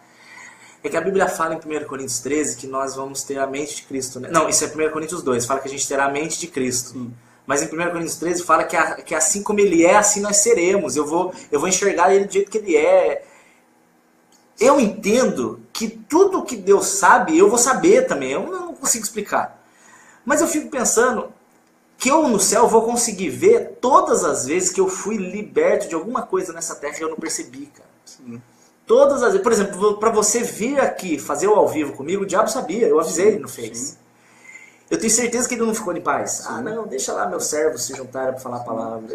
é que a Bíblia fala em 1 Coríntios 13 que nós vamos ter a mente de Cristo. Né? Não, isso é 1 Coríntios 2, fala que a gente terá a mente de Cristo. Mas em 1 Coríntios 13 fala que assim como ele é, assim nós seremos. Eu vou enxergar ele do jeito que ele é. Eu entendo que tudo que Deus sabe, eu vou saber também. Eu não consigo explicar. Mas eu fico pensando que eu no céu vou conseguir ver todas as vezes que eu fui liberto de alguma coisa nessa terra que eu não percebi, cara. Sim. Todas as vezes. Por exemplo, para você vir aqui fazer o ao vivo comigo, o diabo sabia, eu avisei, ele não fez. Sim. Eu tenho certeza que ele não ficou em paz. Sim. Ah, não, deixa lá meus servos se juntarem para falar a palavra.